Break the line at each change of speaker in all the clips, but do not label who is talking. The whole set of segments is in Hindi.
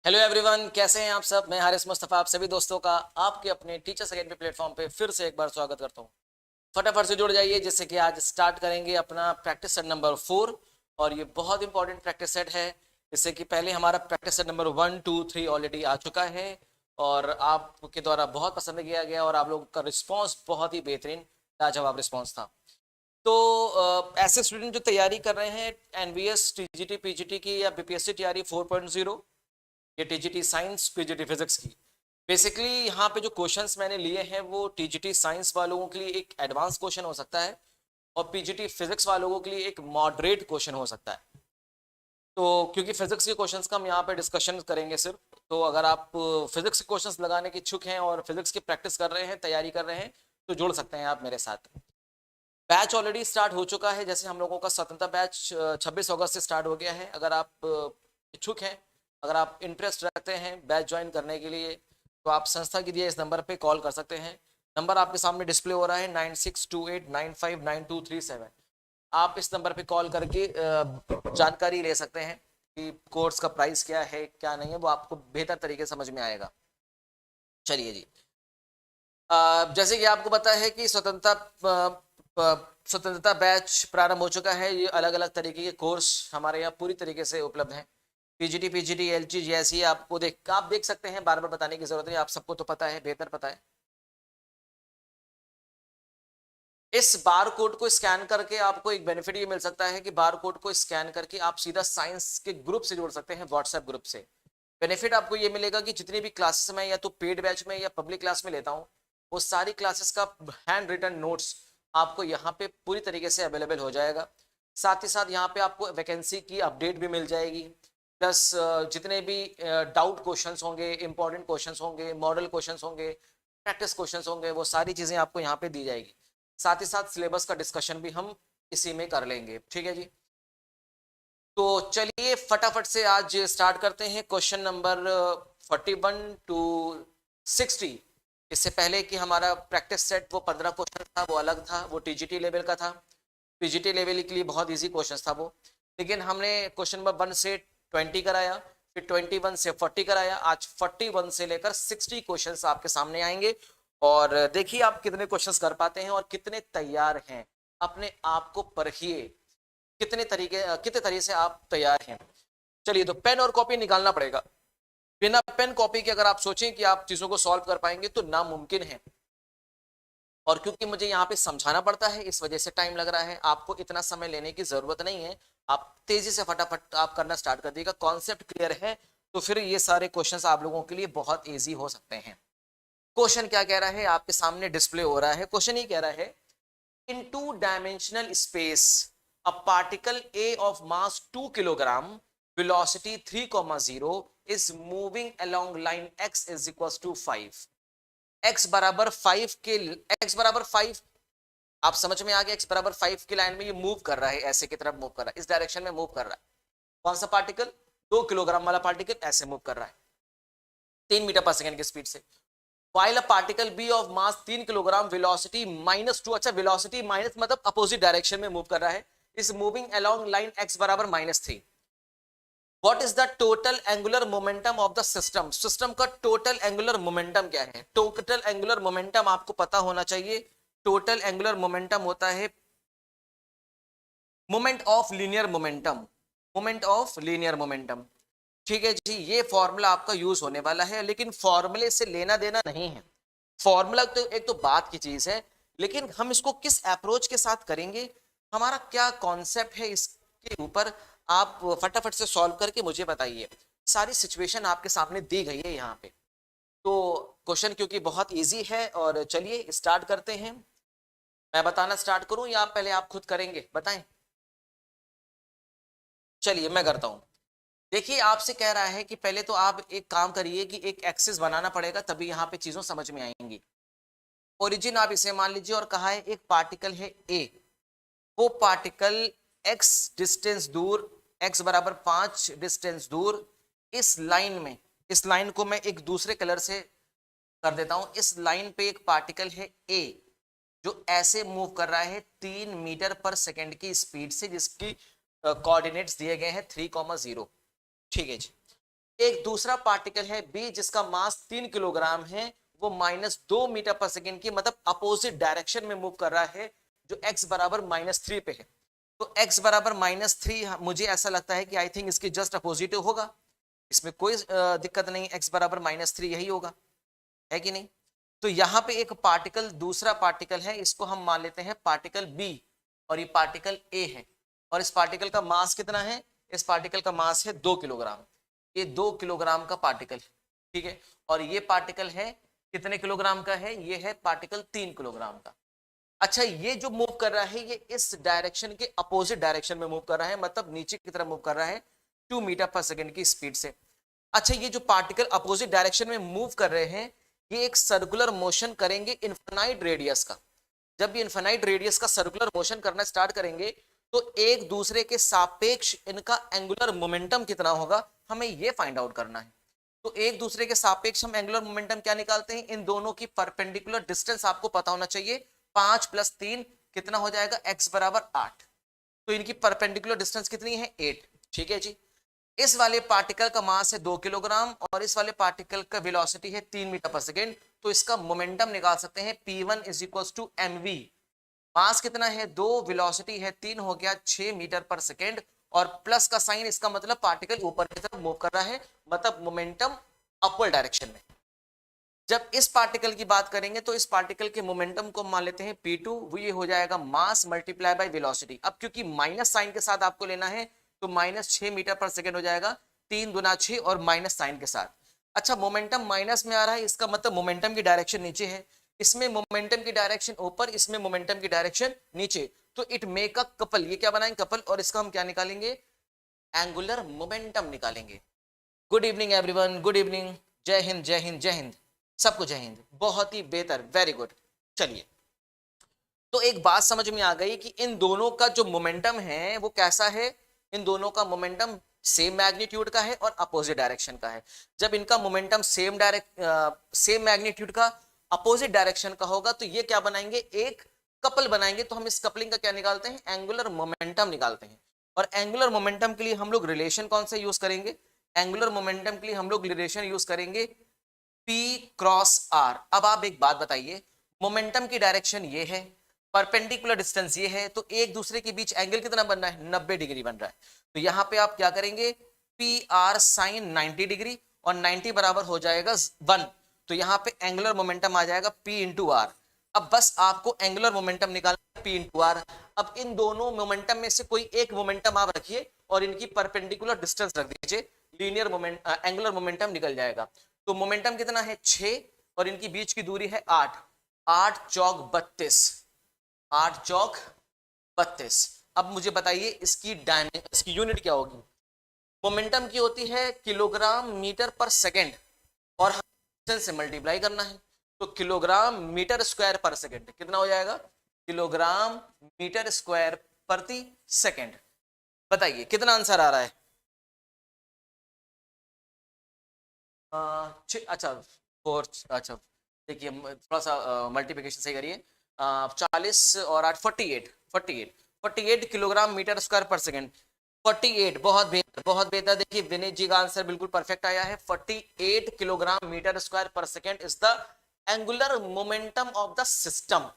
हेलो एवरीवन, कैसे हैं आप सब। मैं हारिस मुस्तफ़ा आप सभी दोस्तों का आपके अपने टीचर्स अकेडमी प्लेटफॉर्म पे फिर से एक बार स्वागत करता हूं। फटाफट से जुड़ जाइए जिससे कि आज स्टार्ट करेंगे अपना प्रैक्टिस सेट नंबर 4। और ये बहुत इंपॉर्टेंट प्रैक्टिस सेट है। जिससे कि पहले हमारा प्रैक्टिस सेट नंबर 1 2 3 ऑलरेडी आ चुका है और आपके द्वारा बहुत पसंद किया गया और आप लोगों का रिस्पॉन्स बहुत ही बेहतरीन लाजवाब रिस्पॉन्स था। तो ऐसे स्टूडेंट जो तैयारी कर रहे हैं एनवीएस टीजीटी पीजीटी की या बीपीएससी तैयारी 4.0, ये टीजीटी साइंस पीजीटी फिजिक्स की, बेसिकली यहाँ पे जो क्वेश्चंस मैंने लिए हैं वो टीजीटी साइंस वालों के लिए एक एडवांस क्वेश्चन हो सकता है और पीजीटी फिजिक्स वालों के लिए एक मॉडरेट क्वेश्चन हो सकता है। तो क्योंकि फिजिक्स के क्वेश्चंस का हम यहाँ पे डिस्कशन करेंगे सिर्फ, तो अगर आप फिजिक्स के क्वेश्चंस लगाने के इच्छुक हैं और फिजिक्स की प्रैक्टिस कर रहे हैं, तैयारी कर रहे हैं, तो जुड़ सकते हैं आप मेरे साथ। बैच ऑलरेडी स्टार्ट हो चुका है। जैसे हम लोगों का स्वतंत्रता बैच 26 अगस्त से स्टार्ट हो गया है। अगर आप इच्छुक हैं, अगर आप इंटरेस्ट रखते हैं बैच ज्वाइन करने के लिए, तो आप संस्था के दिए इस नंबर पे कॉल कर सकते हैं। नंबर आपके सामने डिस्प्ले हो रहा है 9628959237। आप इस नंबर पे कॉल करके जानकारी ले सकते हैं कि कोर्स का प्राइस क्या है क्या नहीं है, वो आपको बेहतर तरीके से समझ में आएगा। चलिए जी, जैसे कि आपको पता है कि स्वतंत्रता बैच प्रारंभ हो चुका है। ये अलग अलग तरीके के कोर्स हमारे यहाँ पूरी तरीके से उपलब्ध हैं। पीजीटी पीजीटी एलजी जैसी आप देख सकते हैं, बार बार बताने की जरूरत नहीं, आप सबको तो पता है, बेहतर पता है। इस बार कोड को स्कैन करके आपको एक बेनिफिट ये मिल सकता है कि बार कोड को स्कैन करके आप सीधा साइंस के ग्रुप से जुड़ सकते हैं, व्हाट्सएप ग्रुप से। बेनिफिट आपको ये मिलेगा कि जितनी भी क्लासेस मैं या तो पेड बैच में या पब्लिक क्लास में लेता हूँ, वो सारी क्लासेस का हैंड रिटन नोट्स आपको यहाँ पे पूरी तरीके से अवेलेबल हो जाएगा। साथ ही साथ यहाँ पे आपको वैकेंसी की अपडेट भी मिल जाएगी। प्लस जितने भी डाउट क्वेश्चंस होंगे, इंपॉर्टेंट क्वेश्चंस होंगे, मॉडल क्वेश्चंस होंगे, प्रैक्टिस क्वेश्चंस होंगे, वो सारी चीज़ें आपको यहाँ पे दी जाएगी। साथ ही साथ सिलेबस का डिस्कशन भी हम इसी में कर लेंगे। ठीक है जी, तो चलिए फटाफट से आज स्टार्ट करते हैं। Question number 41 to 60। इससे पहले कि हमारा प्रैक्टिस सेट वो 15 क्वेश्चन था, वो अलग था, वो टीजीटी लेवल का था। पीजीटी लेवल के लिए बहुत इजी क्वेश्चन था वो, लेकिन हमने क्वेश्चन नंबर 1 से 20 कराया, फिर 21 से 40 कराया। आज 41 से लेकर 60 क्वेश्चंस आपके सामने आएंगे और देखिए आप कितने क्वेश्चंस कर पाते हैं और कितने तैयार हैं। अपने आप को परखिए कितने तरीके से आप तैयार हैं। चलिए, तो पेन और कॉपी निकालना पड़ेगा। बिना पेन कॉपी के अगर आप सोचें कि आप चीजों को सॉल्व कर पाएंगे तो नामुमकिन है। और क्योंकि मुझे यहाँ पे समझाना पड़ता है, इस वजह से टाइम लग रहा है। आपको इतना समय लेने की जरूरत नहीं है, आप तेजी से फटाफट आप करना स्टार्ट कर दिएगा। कॉन्सेप्ट क्लियर है तो फिर ये सारे क्वेश्चंस आप लोगों के लिए बहुत इजी हो सकते हैं। क्वेश्चन क्या कह रहा है, आपके सामने डिस्प्ले हो रहा है। क्वेश्चन ये कह रहा है, in two-dimensional space, a particle A of mass 2 kilogram, velocity 3,0 is moving along line x is equals to 5. x बराबर 5 के x बराबर 5, आप समझ में आ गया। x बराबर 5 की लाइन में ये मूव कर रहा है, ऐसे की तरफ मूव कर रहा है, इस डायरेक्शन में मूव कर रहा है। कौन सा पार्टिकल? 2 किलोग्राम वाला पार्टिकल ऐसे मूव कर रहा है 3 मीटर पर सेकेंड की स्पीड से। While a particle B of mass 3 kilogram, velocity -2, अच्छा velocity माइनस मतलब अपोजिट डायरेक्शन में मूव कर रहा है, is moving along line x बराबर -3। What is the total angular momentum of the system? System का टोटल एंगुलर मोमेंटम क्या है? टोटल एंगुलर मोमेंटम आपको पता होना चाहिए। टोटल एंगुलर मोमेंटम होता है moment of linear momentum, moment of linear momentum. ठीक है जी, ये फॉर्मूला आपका यूज होने वाला है, लेकिन फॉर्मूले से लेना देना नहीं है। फॉर्मूला तो एक तो बात की चीज है, लेकिन हम इसको किस अप्रोच के साथ करेंगे, हमारा क्या कॉन्सेप्ट है, इसके ऊपर आप फटाफट से सॉल्व करके मुझे बताइए। सारी सिचुएशन आपके सामने दी गई है यहाँ पे। तो क्वेश्चन क्योंकि बहुत इजी है, और चलिए स्टार्ट करते हैं। मैं बताना स्टार्ट करूं या आप पहले आप खुद करेंगे, बताएं। चलिए मैं करता हूं। देखिए, आपसे कह रहा है कि पहले तो आप एक काम करिए कि एक एक्सिस बनाना पड़ेगा, तभी यहाँ पे चीजों समझ में आएंगी। ओरिजिन आप इसे मान लीजिए और कहा है एक पार्टिकल है ए, वो पार्टिकल x डिस्टेंस दूर, x बराबर 5 डिस्टेंस दूर इस लाइन में, इस लाइन को मैं एक दूसरे कलर से कर देता हूं। इस लाइन पे एक पार्टिकल है ए जो ऐसे मूव कर रहा है 3 मीटर पर सेकेंड की स्पीड से, जिसकी कोऑर्डिनेट्स दिए गए हैं 3,0। ठीक है जी, एक दूसरा पार्टिकल है बी जिसका मास 3 किलोग्राम है, वो -2 मीटर पर सेकेंड की मतलब अपोजिट डायरेक्शन में मूव कर रहा है, जो x बराबर -3 पे है। तो x बराबर -3 मुझे ऐसा लगता है कि आई थिंक इसकी जस्ट अपोजिट होगा, इसमें कोई दिक्कत नहीं, x बराबर -3 यही होगा, है कि नहीं। तो यहाँ पे एक पार्टिकल, दूसरा पार्टिकल है, इसको हम मान लेते हैं पार्टिकल बी, और ये पार्टिकल ए है, और इस पार्टिकल का मास कितना है, इस पार्टिकल का मास है 2 किलोग्राम, ये 2 किलोग्राम का पार्टिकल है, ठीक है। और ये पार्टिकल है कितने किलोग्राम का है, ये है पार्टिकल 3 किलोग्राम का। अच्छा, ये जो मूव कर रहा है ये इस डायरेक्शन के अपोजिट डायरेक्शन में मूव कर रहा है, मतलब नीचे की तरफ मूव कर रहा है 2 मीटर पर सेकेंड की स्पीड से। अच्छा, ये जो पार्टिकल अपोजिट डायरेक्शन में मूव कर रहे हैं, ये एक सर्कुलर मोशन करेंगे इनफिनाइट रेडियस का। जब ये इनफिनाइट रेडियस का सर्कुलर मोशन करना स्टार्ट करेंगे तो एक दूसरे के सापेक्ष इनका एंगुलर मोमेंटम कितना होगा, हमें ये फाइंड आउट करना है। तो एक दूसरे के सापेक्ष हम एंगुलर मोमेंटम क्या निकालते हैं, इन दोनों की परपेंडिकुलर डिस्टेंस आपको पता होना चाहिए। 5 + 3 कितना हो जाएगा, x बराबर 8। तो इनकी परपेंडिकुलर डिस्टेंस कितनी है, 8, ठीक है जी। इस वाले पार्टिकल का मास है 2 किलोग्राम और इस वाले पार्टिकल का वेलोसिटी है 3 मीटर पर सेकेंड, तो इसका मोमेंटम निकाल सकते हैं P1 = mv। मास कितना है 2, वेलोसिटी है 3, हो गया 6 मीटर पर सेकेंड, और प्लस का साइन, इसका मतलब पार्टिकल ऊपर की तरफ मूव कर रहा है, मतलब मोमेंटम अपवर्ड डायरेक्शन में। जब इस पार्टिकल की बात करेंगे तो इस पार्टिकल के मोमेंटम को मान लेते हैं P2, वो ये हो जाएगा मास मल्टीप्लाई बाय वेलोसिटी। अब क्योंकि माइनस साइन के साथ आपको लेना है तो -6 मीटर पर सेकेंड हो जाएगा, 3 × 6 और माइनस साइन के साथ। अच्छा, मोमेंटम माइनस में आ रहा है, इसका मतलब मोमेंटम की डायरेक्शन नीचे है, इसमें मोमेंटम की डायरेक्शन ऊपर, इसमें मोमेंटम की डायरेक्शन नीचे, तो इट मेक अ कपल। ये क्या बनाएंगे, कपल, और इसका हम क्या निकालेंगे, एंगुलर मोमेंटम निकालेंगे। Good evening everyone, good evening, जय हिंद जय हिंद जय हिंद, सबको जय हिंद, बहुत ही बेहतर, वेरी गुड। चलिए, तो एक बात समझ में आ गई कि इन दोनों का जो मोमेंटम है वो कैसा है, इन दोनों का मोमेंटम सेम मैग्नीट्यूड का है और अपोजिट डायरेक्शन का है। जब इनका मोमेंटम सेम मैग्नीट्यूड का अपोजिट डायरेक्शन का होगा तो ये क्या बनाएंगे, एक कपल बनाएंगे। तो हम इस कपलिंग का क्या निकालते हैं, एंगुलर मोमेंटम निकालते हैं। और एंगुलर मोमेंटम के लिए हम लोग रिलेशन कौन सा यूज करेंगे, एंगुलर मोमेंटम के लिए हम लोग रिलेशन यूज करेंगे P क्रॉस R। अब आप एक बात बताइए, मोमेंटम की डायरेक्शन ये है, परपेंडिकुलर डिस्टेंस ये है, तो एक दूसरे के बीच एंगल कितना बन रहा है, 90 डिग्री बन रहा है। तो यहाँ पे आप क्या करेंगे, PR sin 90 डिग्री, और 90 बराबर हो जाएगा 1, तो यहाँ पे एंगुलर मोमेंटम आ जाएगा P × R। अब बस आपको एंगुलर मोमेंटम निकालना है P × R। अब इन दोनों मोमेंटम में से कोई एक मोमेंटम आप रखिए और इनकी परपेंडिकुलर डिस्टेंस रख दीजिए, लीनियर मोमेंट एंगुलर मोमेंटम निकल जाएगा। तो मोमेंटम कितना है 6 और इनकी बीच की दूरी है 8, 8 चौक 32, 8 चौक 32। अब मुझे बताइए इसकी यूनिट क्या होगी, मोमेंटम की होती है किलोग्राम मीटर पर सेकेंड और डिस्टेंस से मल्टीप्लाई करना है, तो किलोग्राम मीटर स्क्वायर पर सेकेंड कितना हो जाएगा, किलोग्राम मीटर स्क्वायर प्रति सेकेंड। बताइए कितना आंसर आ रहा है, अच्छा 4, अच्छा देखिए थोड़ा सा मल्टीप्लिकेशन सही करिए, 40 और 8 48 किलोग्राम मीटर स्क्वायर पर सेकेंड, 48, बहुत बेहतर बहुत बेहतर। देखिए विनीत जी का आंसर बिल्कुल परफेक्ट आया है, 48 किलोग्राम मीटर स्क्वायर पर second is the angular momentum of the system.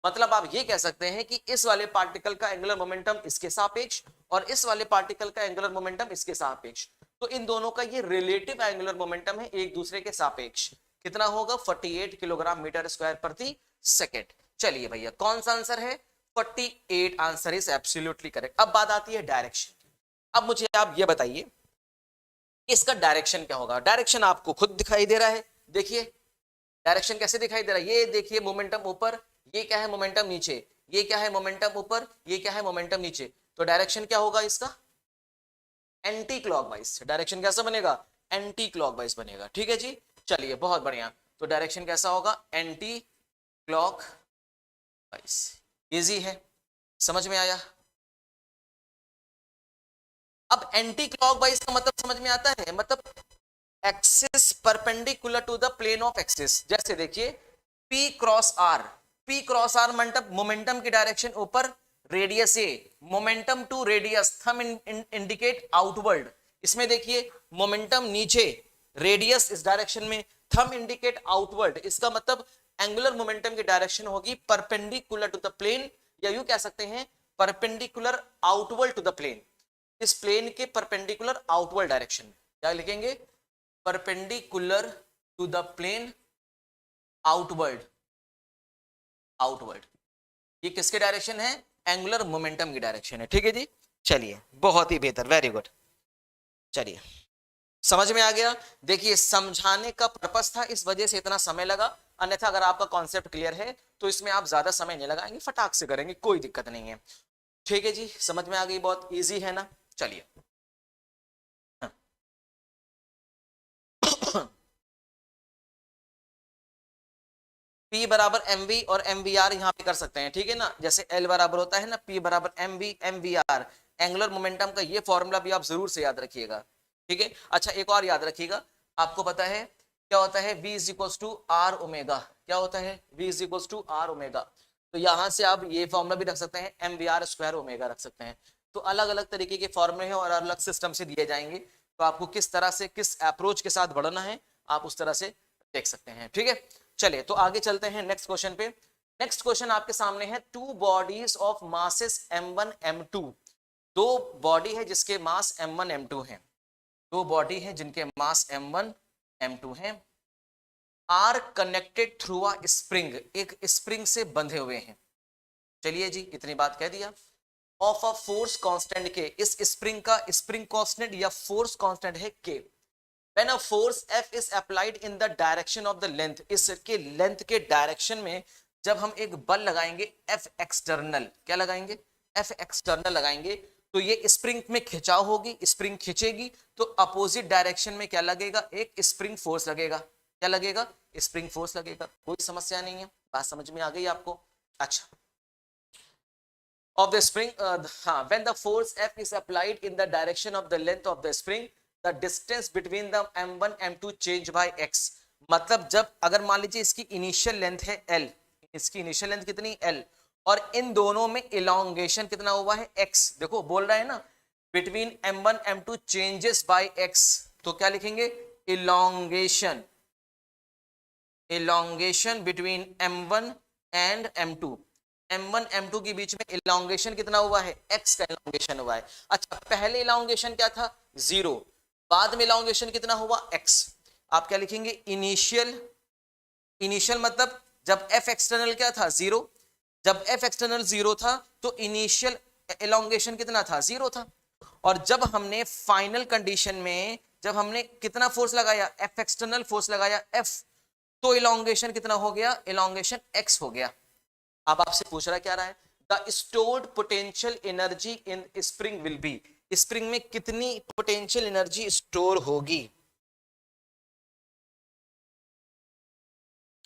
मतलब आप ये कह सकते हैं कि इस वाले पार्टिकल का एंगुलर मोमेंटम इसके सापेक्ष और इस वाले पार्टिकल का एंगुलर मोमेंटम इसके सापेक्ष, तो इन दोनों का ये रिलेटिव एंगुलर मोमेंटम है एक दूसरे के सापेक्ष, कितना होगा 48 किलोग्राम मीटर स्क्वायर प्रति सेकेंड। चलिए भैया कौन सा आंसर है, 48 आंसर इज एब्सोल्युटली करेक्ट। अब बात आती है डायरेक्शन की। अब मुझे आप ये बताइए इसका डायरेक्शन क्या होगा, डायरेक्शन आपको खुद दिखाई दे रहा है, देखिए डायरेक्शन कैसे दिखाई दे रहा है, ये देखिए मोमेंटम ऊपर, ये क्या है मोमेंटम नीचे, ये क्या है मोमेंटम ऊपर, ये क्या है मोमेंटम नीचे, तो डायरेक्शन क्या होगा इसका, एंटी क्लॉकवाइज। डायरेक्शन कैसा बनेगा, एंटी क्लॉकवाइज बनेगा, ठीक है जी। चलिए बहुत बढ़िया, तो डायरेक्शन कैसा होगा, एंटी क्लॉकवाइज। इजी है, समझ में आया। अब एंटी क्लॉकवाइज का मतलब समझ में आता है, मतलब axis perpendicular to the plane of axis. जैसे देखिए P cross R, P cross R मतलब मोमेंटम की डायरेक्शन ऊपर, रेडियस ए, momentum to radius, thumb indicate outward, इसमें देखिए मोमेंटम नीचे, रेडियस इस डायरेक्शन में, थंब इंडिकेट आउटवर्ड, इसका मतलब एंगुलर मोमेंटम की डायरेक्शन होगी परपेंडिकुलर टू द प्लेन, या यूं कह सकते हैं perpendicular outward to the plane, इस प्लेन के परपेंडिकुलर आउटवर्ड डायरेक्शन में। क्या लिखेंगे? Perpendicular to the plane outward, outward, ये किसके डायरेक्शन है? एंगुलर मोमेंटम की डायरेक्शन है। ठीक है जी, चलिए बहुत ही बेहतर, वेरी गुड। चलिए समझ में आ गया। देखिए समझाने का पर्पस था, इस वजह से इतना समय लगा, अन्यथा अगर आपका कॉन्सेप्ट क्लियर है तो इसमें आप ज्यादा समय नहीं लगाएंगे, फटाक से करेंगे, कोई दिक्कत नहीं है। ठीक है जी, समझ में आ गई, बहुत इजी है ना। चलिए P बराबर mv और mvr यहाँ पे कर सकते हैं, ठीक है ना, जैसे L बराबर होता है ना P बराबर mv mvr, एंगुलर मोमेंटम का ये फॉर्मूला भी आप जरूर से याद रखिएगा। ठीक है, अच्छा एक और याद रखिएगा, आपको पता है क्या होता है v is equal to r omega, क्या होता है v is equal to r omega, तो यहाँ से आप ये फॉर्मूला भी रख सकते हैं, mvr स्क्वायर ओमेगा रख सकते हैं। तो अलग अलग तरीके के फॉर्मूले हैं और अलग सिस्टम से दिए जाएंगे, तो आपको किस तरह से किस अप्रोच के साथ बढ़ना है आप उस तरह से देख सकते हैं। ठीक है, चलिए तो आगे चलते हैं नेक्स्ट क्वेश्चन पे। नेक्स्ट क्वेश्चन आपके सामने है, two bodies of masses m1 m2, दो बॉडी है जिसके मास m1 m2 हैं, दो बॉडी है जिनके मास m1 m2 हैं, are connected through a spring, एक स्प्रिंग से बंधे हुए हैं। चलिए जी इतनी बात कह दिया। ऑफ अ फोर्स कांस्टेंट के, इस स्प्रिंग का स्प्रिंग कांस्टेंट या फोर्स कांस्टेंट है के। When a force F is applied in the direction of the length, इसके लेंथ के डायरेक्शन में जब हम एक बल लगाएंगे F एक्सटर्नल, क्या लगाएंगे? F एक्सटर्नल लगाएंगे, तो ये स्प्रिंग में खिंचाव होगी, स्प्रिंग खिंचेगी तो अपोजिट डायरेक्शन में क्या लगेगा? एक स्प्रिंग फोर्स लगेगा। क्या लगेगा? स्प्रिंग फोर्स लगेगा। कोई समस्या नहीं है, बात समझ में आ गई आपको? अच्छा, of the spring, when the force F is applied in the direction of the length of the spring, the distance between the m1 m2 change by x, मतलब जब अगर मान लीजिए इसकी इनिशियल लेंथ है l, इसकी इनिशियल लेंथ कितनी l, और इन दोनों में इलोंगेशन कितना हुआ है x, देखो बोल रहा है ना between m1 m2 changes by x, तो क्या लिखेंगे? Elongation, elongation between m1 and m2, m1 m2 के बीच में इलोंगेशन कितना हुआ है? x का इलोंगेशन हुआ है। अच्छा पहले इलोंगेशन क्या था? 0, बाद में इलोंगेशन कितना हुआ? x। आप क्या लिखेंगे? इनिशियल, इनिशियल मतलब जब f एक्सटर्नल क्या था? 0, जब f एक्सटर्नल 0 था तो इनिशियल इलोंगेशन कितना था? 0 था। और जब हमने फाइनल कंडीशन में जब हमने कितना फोर्स लगाया? f एक्सटर्नल फोर्स लगाया f, तो इलोंगेशन कितना हो गया? इलोंगेशन x हो गया। अब आपसे पूछ रहा क्या रहा है? The stored potential energy in spring will be, spring में कितनी पोटेंशियल एनर्जी स्टोर होगी?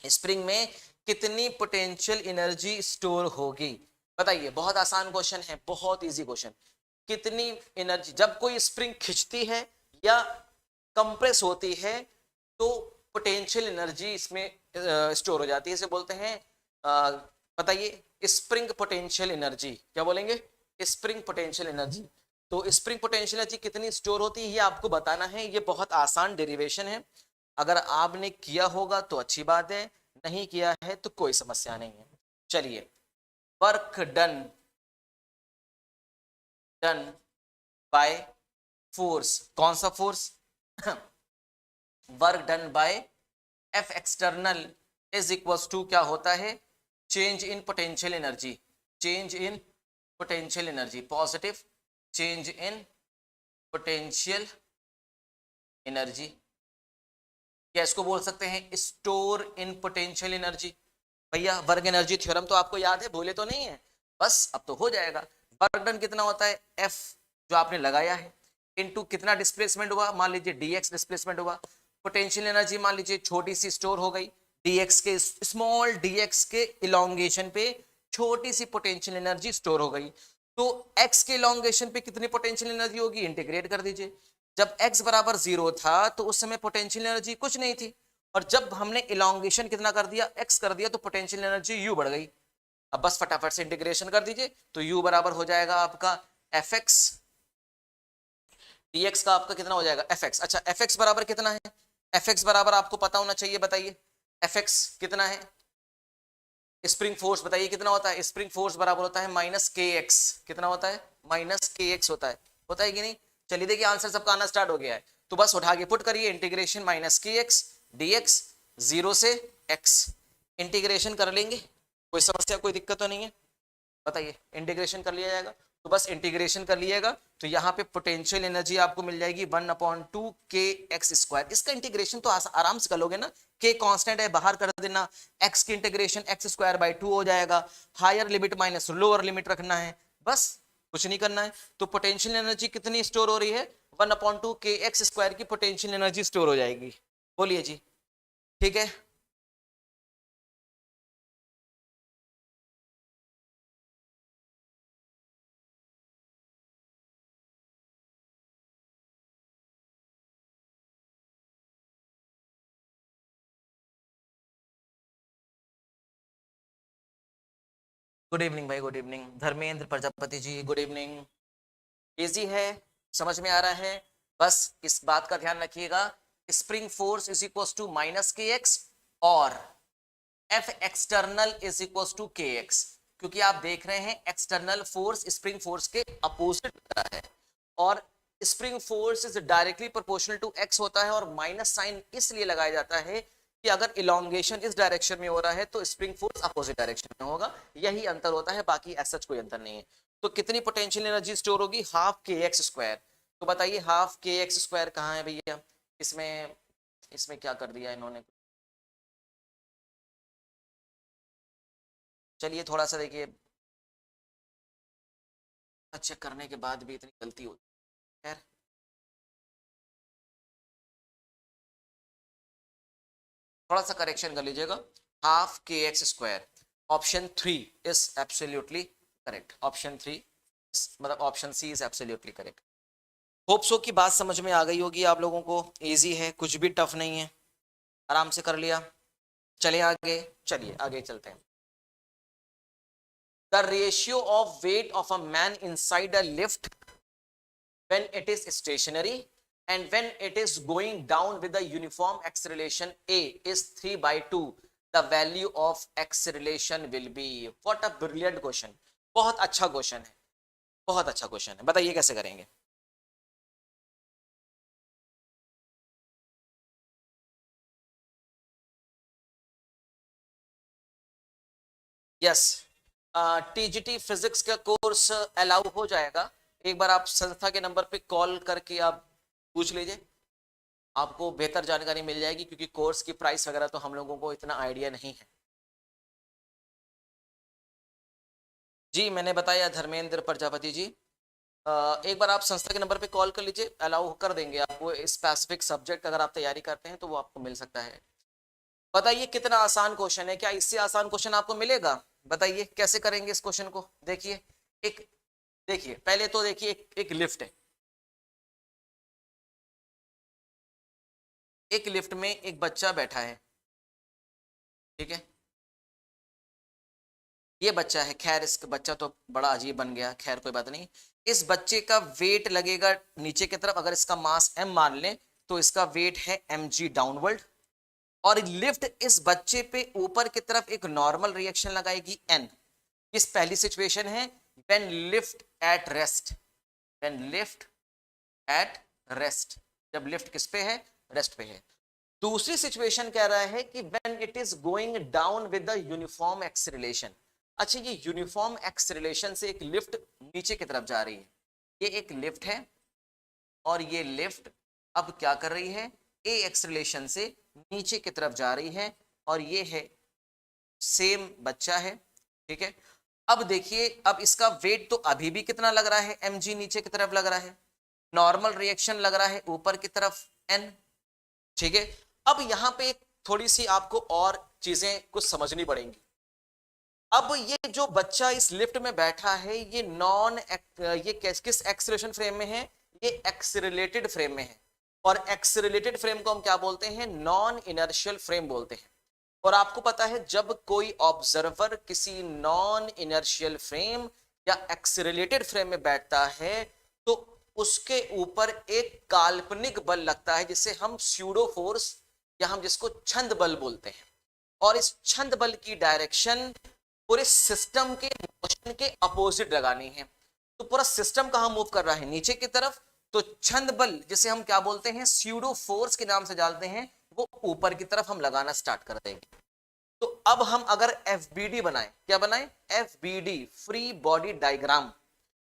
स्प्रिंग में कितनी पोटेंशियल एनर्जी स्टोर होगी? बताइए, बहुत आसान क्वेश्चन है, बहुत इजी क्वेश्चन। कितनी एनर्जी, जब कोई स्प्रिंग खिंचती है या कंप्रेस होती है तो पोटेंशियल एनर्जी इसमें स्टोर हो जाती है, इसे बोलते हैं बताइए स्प्रिंग पोटेंशियल एनर्जी। क्या बोलेंगे? Spring potential energy. तो स्प्रिंग पोटेंशियल एनर्जी कितनी स्टोर होती है ये आपको बताना है, ये बहुत आसान डेरिवेशन है, अगर आपने किया होगा तो अच्छी बात है, नहीं किया है तो कोई समस्या नहीं है। चलिए, work done, done by force, कौन सा force? Work done by F external is equal to क्या होता है? Change in potential energy, change in potential energy, positive change in potential energy, या इसको बोल सकते हैं स्टोर इन पोटेंशियल एनर्जी। भैया वर्क एनर्जी थ्योरम तो आपको याद है, भूले तो नहीं है? बस अब तो हो जाएगा। वर्क डन कितना होता है? F जो आपने लगाया है इनटू कितना डिस्प्लेसमेंट हुआ, मान लीजिए dx डिस्प्लेसमेंट हुआ, पोटेंशियल एनर्जी मान लीजिए छोटी सी स्टोर हो गई, dx के स्मॉल dx के इलोंगेशन पे छोटी सी पोटेंशियल एनर्जी स्टोर हो गई, तो x के इलोंगेशन पे कितनी पोटेंशियल एनर्जी होगी? इंटीग्रेट कर दीजिए। जब x बराबर 0 था तो उस समय पोटेंशियल एनर्जी कुछ नहीं थी, और जब हमने इलोंगेशन कितना कर दिया? x कर दिया, तो पोटेंशियल एनर्जी u बढ़ गई। अब बस फटाफट से इंटीग्रेशन कर दीजिए, तो u बराबर हो जाएगा आपका fx dx का आपका कितना हो जाएगा fx। अच्छा fx बराबर कितना है, fx बराबर आपको पता होना चाहिए, बताइए fx कितना है, स्प्रिंग फोर्स बताइए कितना होता है, स्प्रिंग फोर्स बराबर होता है माइनस के एक्स, कितना होता है माइनस के एक्स होता है कि नहीं। चलिए देखिए आंसर सबका आना स्टार्ट हो गया है, तो बस उठा के पुट करिए integration minus k x D x, zero से एक्स, इंटीग्रेशन कर लेंगे, कोई समस्या कोई दिक्कत तो नहीं है, बताइए इंटीग्रेशन कर लिया जाएगा, तो बस इंटीग्रेशन कर लिएगा, तो यहाँ पे पोटेंशियल एनर्जी आपको मिल जाएगी 1/2 के एक्स स्क्वायर। इसका इंटीग्रेशन तो आराम से कर लोगे ना, के कांस्टेंट है बाहर कर देना, एक्स की इंटीग्रेशन एक्स स्क्वायर बाई 2 हो जाएगा, higher limit minus lower limit रखना है, बस कुछ नहीं करना है। तो पोटेंशियल एनर्जी कितनी स्टोर हो रही है, 1/2 के एक्स स्क्वायर की पोटेंशियल एनर्जी स्टोर हो जाएगी। बोलिए जी, ठीक है। गुड इवनिंग भाई, good evening Dharmendra Prajapati ji, good evening. Easy है, समझ में आ रहा है, बस इस बात का ध्यान रखिएगा, spring force is equal to minus k x और F external is equal to k x, क्योंकि आप देख रहे हैं एक्सटर्नल फोर्स स्प्रिंग फोर्स के अपोजिट होता है, और spring force is directly proportional to x होता है, और माइनस साइन इसलिए लगाया जाता है कि अगर इलोंगेशन इस डायरेक्शन में हो रहा है तो स्प्रिंग फोर्स अपोजिट डायरेक्शन में होगा, यही अंतर होता है, बाकी ऐसा कोई अंतर नहीं है। तो कितनी पोटेंशियल एनर्जी स्टोर होगी, हाफ के एक्स स्क्वायर। तो बताइए हाफ के एक्स स्क्वायर कहाँ है भैया, इसमें इसमें क्या कर दिया इन्होंने, चलिए थोड़ा सा देखिए, चेक करने के बाद भी इतनी गलती होती है, खैर थोड़ा सा करेक्शन कर लीजिएगा, half k x square, option 3 is absolutely correct, option 3 मतलब option C is absolutely correct. Hope so की बात समझ में आ गई होगी आप लोगों को, इजी है, कुछ भी टफ नहीं है, आराम से कर लिया। चलिए आगे, चलिए आगे चलते हैं। The ratio of weight of a man inside a lift when it is stationary and when it is going down with the uniform acceleration a is 3/2, the value of acceleration will be, what a brilliant question, बहुत अच्छा क्वेश्चन है, बहुत अच्छा क्वेश्चन है, बताइए कैसे करेंगे। यस, टीजीटी फिजिक्स का कोर्स अलाउ हो जाएगा, एक बार आप संस्था के नंबर पे कॉल करके आप पूछ लीजिए, आपको बेहतर जानकारी मिल जाएगी, क्योंकि कोर्स की प्राइस वगैरह तो हम लोगों को इतना आइडिया नहीं है। जी मैंने बताया धर्मेंद्र प्रजापति जी, एक बार आप संस्था के नंबर पे कॉल कर लीजिए, अलाउ कर देंगे आपको, स्पेसिफिक सब्जेक्ट अगर आप तैयारी करते हैं तो वो आपको मिल सकता है। बताइए कितना आसान क्वेश्चन है, क्या इससे आसान क्वेश्चन आपको मिलेगा, बताइए कैसे करेंगे इस क्वेश्चन को। देखिए एक, देखिए पहले तो देखिए एक लिफ्ट है, एक लिफ्ट में एक बच्चा बैठा है, ठीक है, ये बच्चा है, खैर इसका बच्चा तो बड़ा अजीब बन गया, खैर कोई बात नहीं, इस बच्चे का वेट लगेगा नीचे की तरफ, अगर इसका मास m मान लें तो इसका वेट है mg डाउनवर्ड, और लिफ्ट इस बच्चे पे ऊपर की तरफ एक नॉर्मल रिएक्शन लगाएगी n। इस पहली सिचुएशन है when lift at rest, when lift at rest, जब लिफ्ट किस पे है, रेस्ट पे है। दूसरी सिचुएशन कह रहा है कि when it is going down with the uniform acceleration. अच्छा ये यूनिफॉर्म एक्सेलरेशन से एक लिफ्ट नीचे की तरफ जा रही है, ये एक लिफ्ट है और ये लिफ्ट अब क्या कर रही है, ए एक्सेलरेशन से नीचे की तरफ जा रही है, और ये है सेम बच्चा है, ठीक है। अब देखिए अब इसका वेट तो अभी भी कितना लग रहा है, mg नीचे की तरफ लग रहा है, नॉर्मल रिएक्शन लग रहा है ऊपर की तरफ n, ठीक है। अब यहाँ पे थोड़ी सी आपको और चीजें कुछ समझनी पड़ेंगी। अब ये जो बच्चा इस लिफ्ट में बैठा है ये ये किस एक्सेलरेशन फ्रेम में है, ये एक्सेलरेटेड फ्रेम में है, और एक्सेलरेटेड फ्रेम को हम क्या बोलते हैं, नॉन इनर्शियल फ्रेम बोलते हैं। और आपको पता है जब कोई ऑब्जर्वर किसी नॉन इनर्शियल फ्रेम या एक्सेलरेटेड फ्रेम में बैठता है तो उसके ऊपर एक काल्पनिक बल लगता है जिसे हम स्यूडो फोर्स या हम जिसको छंद बल बोलते हैं, और इस छंद बल की डायरेक्शन पूरे सिस्टम के मोशन के अपोजिट लगानी है। तो पूरा सिस्टम कहां मूव कर रहा है, नीचे की तरफ, तो छंद बल जिसे हम क्या बोलते हैं, स्यूडो फोर्स के नाम से जानते हैं, वो ऊपर की तरफ हम लगाना स्टार्ट कर देंगे। तो अब हम अगर FBD बनाएं, क्या बनाएं, FBD फ्री बॉडी डायग्राम,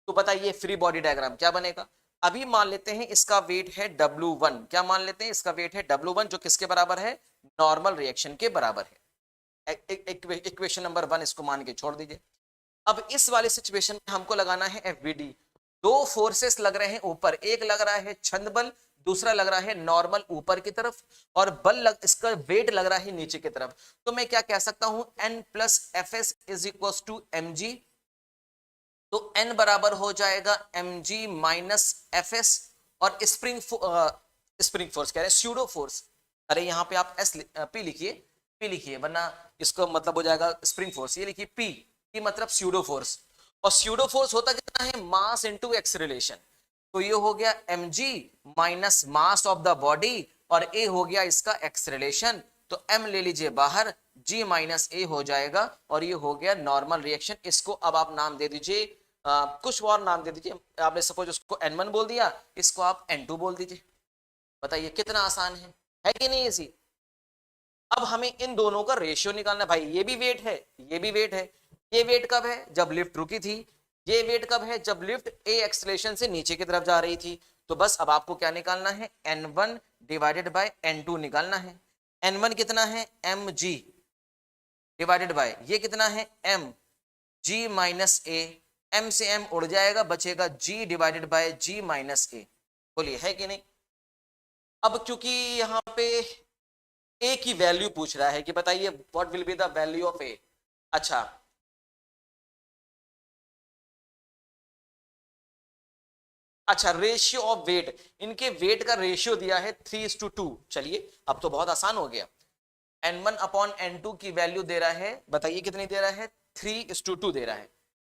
तो बताइए फ्री बॉडी डायग्राम क्या बनेगा। अभी मान लेते हैं इसका वेट है W1, क्या मान लेते हैं इसका वेट है W1, जो किसके बराबर है, नॉर्मल रिएक्शन के बराबर है। इक्वेशन नंबर 1 इसको मान के छोड़ दीजिए। अब इस वाले सिचुएशन में हमको लगाना है FBD। दो फोर्सेस लग रहे हैं ऊपर, एक लग रहा है छंद बल, दूसरा लग रहा है नॉर्मल ऊपर की तरफ, और इसका वेट लग रहा है नीचे की तरफ। तो मैं क्या कह सकता हूं, N plus FS is equal to mg। तो N बराबर हो जाएगा mg माइनस FS, और स्प्रिंग फोर्स कह रहे हैं, स्यूडो फोर्स, अरे यहाँ पे आप P लिखिए वरना इसको मतलब हो जाएगा स्प्रिंग फोर्स, ये लिखिए P की मतलब स्यूडो फोर्स, और स्यूडो फोर्स होता कितना है, मास इनटू एक्सेलरेशन। तो ये हो गया mg minus mass of the body, और a हो गया इसका एक्सेलरेशन, तो m ले लीजिए बाहर, g माइनस a हो जाएगा, और ये हो गया नॉर्मल रिएक्शन। इसको अब आप नाम दे दीजिए, कुछ और नाम दे दीजिए। आपने सपोज उसको N1 बोल दिया, इसको आप N2 बोल दीजिए। बताइए कितना आसान है कि नहीं इजी। अब हमें इन दोनों का रेशियो निकालना है। भाई ये भी वेट है, ये भी वेट है। ये वेट कब है, जब लिफ्ट रुकी थी। ये वेट कब है, जब लिफ्ट a एक्सेलरेशन से नीचे की तरफ जा रही थी। तो बस अब आपको क्या निकालना है, N1 डिवाइडेड बाय N2 निकालना है। N1 कितना है, mg डिवाइडेड बाय ये कितना है, m g minus a, m से m उड़ जाएगा, बचेगा g divided by g minus a। बोलिए है कि नहीं। अब क्योंकि यहाँ पे a की वैल्यू पूछ रहा है कि बताइए what will be the value of a। अच्छा रेशियो ऑफ वेट, इनके वेट का रेशियो दिया है 3:2। चलिए अब तो बहुत आसान हो गया। N1 अपॉन N2 की वैल्यू दे रहा है, बताइए कितनी दे रहा है, 3:2 दे रहा है,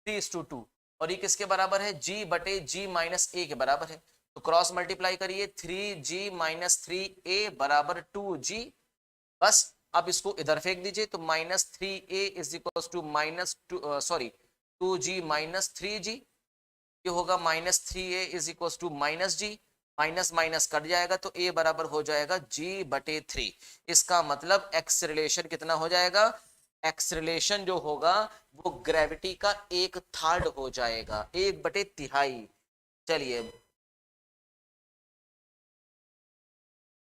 3:2, और ये किसके बराबर है, g बटे g माइनस a के बराबर है। तो क्रॉस मल्टीप्लाई करिए, 3g माइनस 3a बराबर 2g। बस अब इसको इधर फेंक दीजिए, तो minus 3a is equal to minus 2g minus 3g। ये होगा minus 3a is equal to minus g, minus minus cut जाएगा, तो a बराबर हो जाएगा g बटे 3। इसका मतलब एक्सेलरेशन कितना हो जाएगा, एक्सेलरेशन जो होगा वो ग्रेविटी का 1/3 हो जाएगा, 1/3। चलिए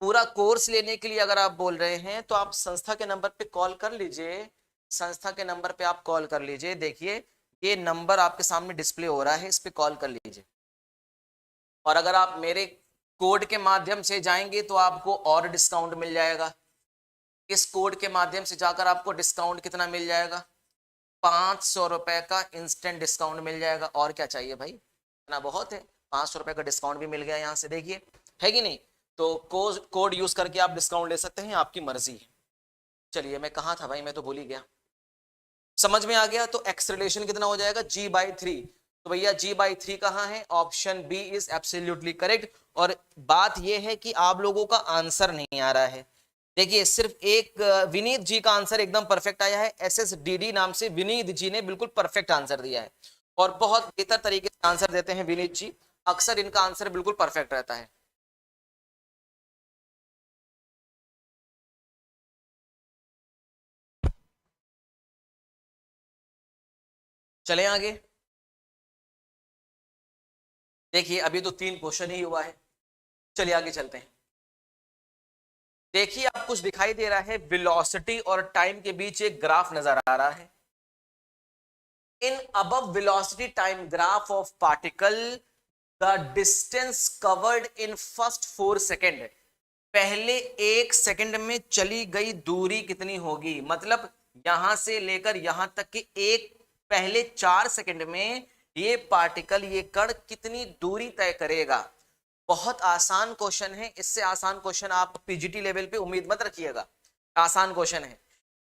पूरा कोर्स लेने के लिए अगर आप बोल रहे हैं तो आप संस्था के नंबर पे कॉल कर लीजिए, संस्था के नंबर पे आप कॉल कर लीजिए। देखिए ये नंबर आपके सामने डिस्प्ले हो रहा है, इस पे कॉल कर लीजिए। और अगर आप मेरे कोड के माध्यम से जाएंगे तो आपको और डिस्काउंट मिल जाएगा। इस कोड के माध्यम से जाकर आपको डिस्काउंट कितना मिल जाएगा, 500 रुपए का इंस्टेंट डिस्काउंट मिल जाएगा। और क्या चाहिए भाई, इतना बहुत है, 500 रुपए का डिस्काउंट भी मिल गया यहाँ से, देखिए है कि नहीं। तो कोड यूज करके आप डिस्काउंट ले सकते हैं, आपकी मर्जी है। चलिए मैं कहाँ था भाई, मैं तो भूल ही गया। समझ में आ गया। तो एक्सेलरेशन कितना हो जाएगा, g/3। तो भैया g/3 कहाँ है, option B is absolutely correct. और बात यह है कि आप लोगों का आंसर नहीं आ रहा है। देखिए सिर्फ एक विनीत जी का आंसर एकदम परफेक्ट आया है, SSDD नाम से विनीत जी ने बिल्कुल परफेक्ट आंसर दिया है, और बहुत बेहतर तरीके से आंसर देते हैं विनीत जी, अक्सर इनका आंसर बिल्कुल परफेक्ट रहता है। चले आगे, देखिए अभी तो 3 क्वेश्चन ही हुआ है, चलिए आगे चलते हैं। देखिए आप कुछ दिखाई दे रहा है, वेलोसिटी और टाइम के बीच एक ग्राफ नजर आ रहा है। इन above velocity time graph of particle the distance covered in first 4 second, पहले 1 सेकंड में चली गई दूरी कितनी होगी। मतलब यहां से लेकर यहां तक कि एक पहले 4 सेकंड में ये पार्टिकल, ये कण कितनी दूरी तय करेगा। बहुत आसान क्वेश्चन है, इससे आसान क्वेश्चन आप पीजीटी लेवल पे उम्मीद मत रखिएगा। आसान क्वेश्चन है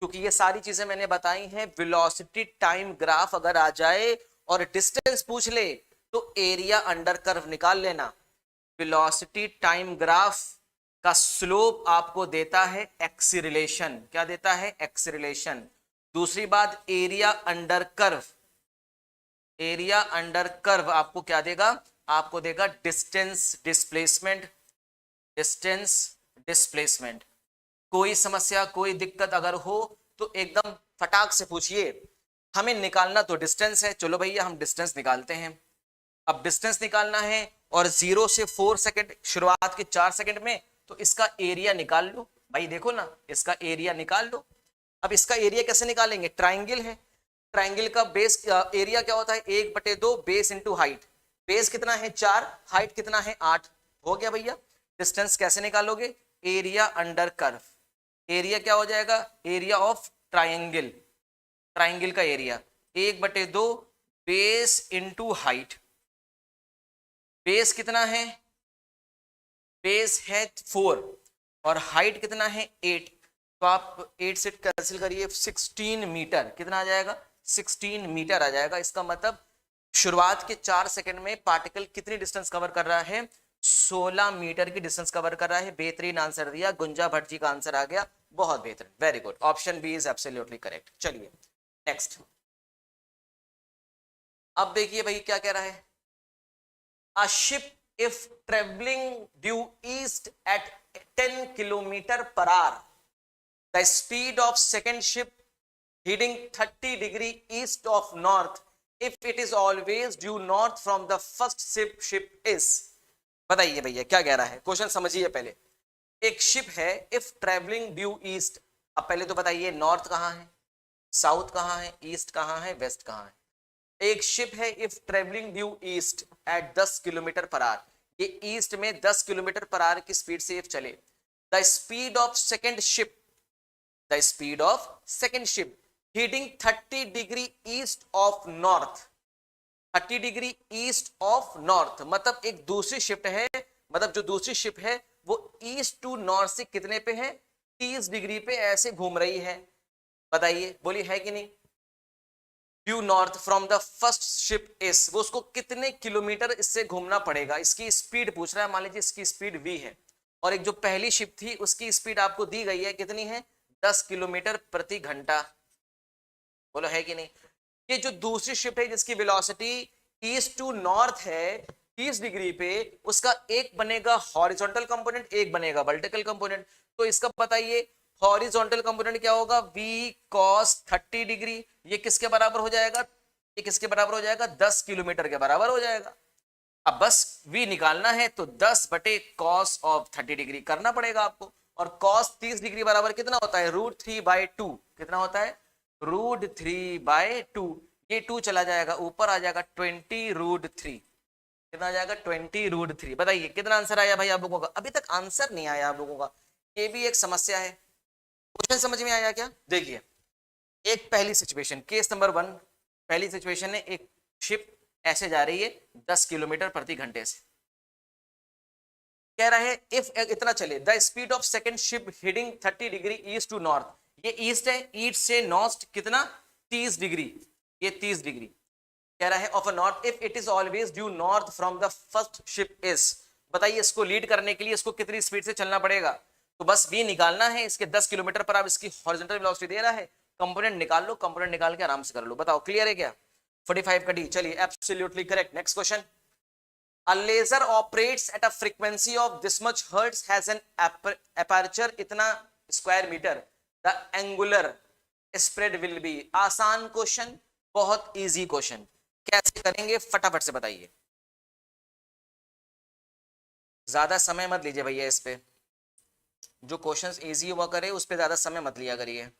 क्योंकि ये सारी चीजें मैंने बताई हैं। वेलोसिटी टाइम ग्राफ अगर आ जाए और डिस्टेंस पूछ ले तो एरिया अंडर कर्व निकाल लेना। वेलोसिटी टाइम ग्राफ का स्लोप आपको देता है एक्सीलरेशन, क्या देता है? एक्सीलरेशन। दूसरी बात, area under curve, area under curve आपको क्या देगा? आपको देगा डिस्टेंस डिस्प्लेसमेंट, डिस्टेंस डिस्प्लेसमेंट। कोई समस्या, कोई दिक्कत अगर हो तो एकदम फटाक से पूछिए। हमें निकालना तो डिस्टेंस है, चलो भैया हम डिस्टेंस निकालते हैं। अब डिस्टेंस निकालना है और 0 से 4 सेकंड, शुरुआत के 4 सेकंड में, तो इसका एरिया निकाल लो भाई। देखो ना, इसका एरिया निकाल लो। अब इसका एरिया कैसे निकालेंगे? ट्राइंगल है, ट्राइंगल का बेस एरिया क्या होता है? 1/2 बेस इंटू हाइट। बेस कितना है? 4, हाइट कितना है? 8। हो गया भैया। डिस्टेंस कैसे निकालोगे? Area under curve. एरिया क्या हो जाएगा? एरिया ऑफ ट्राइंगल, ट्राइंगल का area 1/2 base into height. Base कितना है? बेस है 4 और हाइट कितना है? 8। तो आप 8 से कैंसिल करिए, 16 मीटर। कितना आ जाएगा? 16 मीटर आ जाएगा। इसका मतलब शुरुआत के 4 सेकंड में पार्टिकल कितनी डिस्टेंस कवर कर रहा है? 16 मीटर की डिस्टेंस कवर कर रहा है। बेहतरीन आंसर दिया, गुंजा भट्ट जी का आंसर आ गया, बहुत बेहतरीन, very good. Option B is absolutely correct. चलिए नेक्स्ट। अब देखिए भाई क्या कह रहा है। A ship if traveling due east at 10 kilometer per hour, the speed of second ship heading 30 degree east of north if it is always due north from the first ship is। बताइए भैया क्या कह रहा है, क्वेश्चन समझिए पहले। एक शिप है इफ ट्रेवलिंग ड्यू ईस्ट। अब पहले तो बताइए नॉर्थ कहाँ है, साउथ कहाँ है, ईस्ट कहाँ है, वेस्ट कहाँ है। एक शिप है if travelling due east eight 10 kilometre per hour, ये ईस्ट में 10 किलोमीटर पर आवर की स्पीड से इफ चले। The speed of second ship, the speed of second ship heading 30 degree east of north, 30 degree east of north, मतलब एक दूसरी शिप है, मतलब जो दूसरी शिप है वो ईस्ट टू नॉर्थ से कितने पे है? 30 डिग्री पे ऐसे घूम रही है। बताइए, बोली है कि नहीं? Due north from the first ship is, वो उसको कितने किलोमीटर इससे घूमना पड़ेगा, इसकी स्पीड पूछ रहा है। मान लीजिए इसकी स्पीड v है और एक जो पहली शिप थी उसकी स्पीड आपको दी गई है, कितनी है? 10 किलोमीटर प्रति घंटा। बोलो है कि नहीं? ये जो दूसरी शिप है जिसकी वेलोसिटी ईस्ट टू नॉर्थ है 30 डिग्री पे, उसका एक बनेगा हॉरिजॉन्टल कंपोनेंट, एक बनेगा वर्टिकल कंपोनेंट। तो इसका बताइए हॉरिजॉन्टल कंपोनेंट क्या होगा? v cos 30 degree. ये किसके बराबर हो जाएगा? ये किसके बराबर हो जाएगा? 10 किलोमीटर के बराबर हो जाएगा। अब बस v निकालना है तो 10/cos ऑफ 30 डिग्री करना पड़ेगा आपको। और cos 30 डिग्री बराबर कितना होता है? √3/2। कितना होता है? √3/2। ये 2 चला जाएगा, ऊपर आ जाएगा 20√3। कितना आ जाएगा? 20√3। बताइए कितना आंसर आया भाई आप लोगों का? अभी तक आंसर नहीं आया आप लोगों का, ये भी एक समस्या है। क्वेश्चन समझ में आया क्या? देखिए एक पहली सिचुएशन, केस नंबर 1, पहली सिचुएशन है एक शिप ऐसे जा रही है 10 किलोमीटर प्रति घंटे से। कह रहा है इफ इतना चले the speed of second ship heading 30 degree east to north, ये ईस्ट है, ईस्ट से नॉर्थ कितना? 30 डिग्री, ये 30 डिग्री कह रहा है of a north if it is always due north from the first ship is. बताइए इसको लीड करने के लिए इसको कितनी स्पीड से चलना पड़ेगा? तो बस v निकालना है, इसके 10 किलोमीटर पर आप इसकी हॉरिजॉन्टल वेलोसिटी दे रहा है, कंपोनेंट निकाल लो, कंपोनेंट निकाल के आराम से कर लो। बताओ क्लियर है क्या? 45 का डी। चलिए absolutely correct. Next question. A laser operates at a frequency of this much hertz, has an aperture इतना square metre, the angular spread will be। आसान क्वेश्चन, बहुत इजी क्वेश्चन। कैसे करेंगे फटाफट से बताइए, ज्यादा समय मत लीजिए भैया इस पे। जो क्वेश्चंस इजी हुआ करे उस पे ज्यादा समय मत लिया करिए।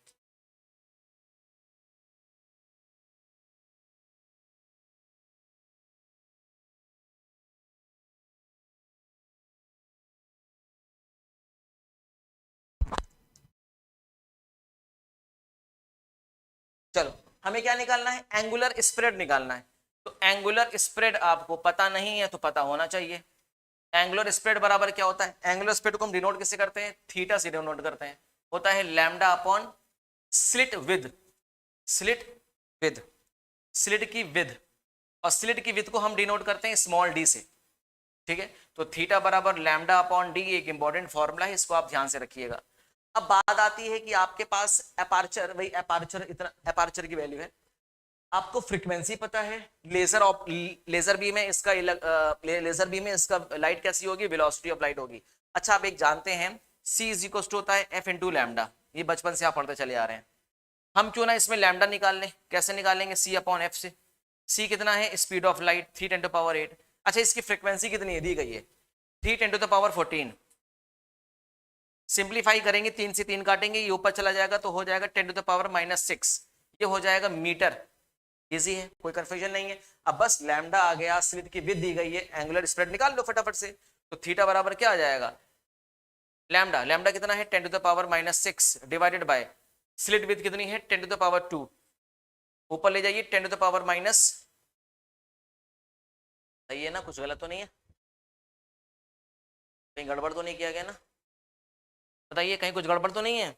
चलो हमें क्या निकालना है? एंगुलर स्प्रेड निकालना है। तो एंगुलर स्प्रेड आपको पता नहीं है तो पता होना चाहिए। एंगुलर स्प्रेड बराबर क्या होता है? एंगुलर स्प्रेड को हम डिनोट किससे करते हैं? थीटा से डिनोट करते हैं। होता है lambda upon slit with, slit with, slit की विद। और स्लिट की विड्थ को हम डिनोट करते हैं स्मॉल डी से, ठीक है। तो थीटा बराबर लैम्डा अपॉन डी एक इंपॉर्टेंट फॉर्मूला है, इसको आप ध्यान से रखिएगा। अब बात आती है कि आपके पास अपार्चर, वही अपार्चर, इतना अपार्चर की वैल्यू है, आपको फ्रीक्वेंसी पता है, लेजर बीम है, इसका लेजर बीम में इसका लाइट कैसी होगी, वेलोसिटी ऑफ लाइट होगी। अच्छा, आप एक जानते हैं C इज इक्वल टू होता है F इंटू लैम्डा, ये बचपन से आप पढ़ते चले आ रहे हैं। हम क्यों ना इसमें लैम्डा निकाल लें, कैसे निकालेंगे, C अपॉन एफ से। C कितना है, स्पीड ऑफ लाइट 3 × 10⁸। अच्छा, इसकी फ्रीक्वेंसी कितनी है, दी गई है 3 × 10⁻14। सिंप्लीफाई करेंगे, 3 से 3 काटेंगे, ये ऊपर चला जाएगा तो हो जाएगा 10⁻⁻6, ये हो जाएगा मीटर। इजी है, कोई कंफ्यूजन नहीं है। अब बस लैम्डा आ गया, स्लिट की विड्थ दी गई है, एंगुलर स्प्रेड निकाल लो फटाफट से। तो थीटा बराबर क्या आ जाएगा, लैम्डा, लैम्डा कितना है 10⁻⁻6 डिवाइडेड बाय स्लिट विड्थ कितनी है 10⁻², ऊपर ले जाइए 10⁻⁻, सही है ना, कुछ गलत तो नहीं है, कहीं गड़बड़ तो नहीं किया गया ना, बताइए कहीं कुछ गड़बड़ तो नहीं है।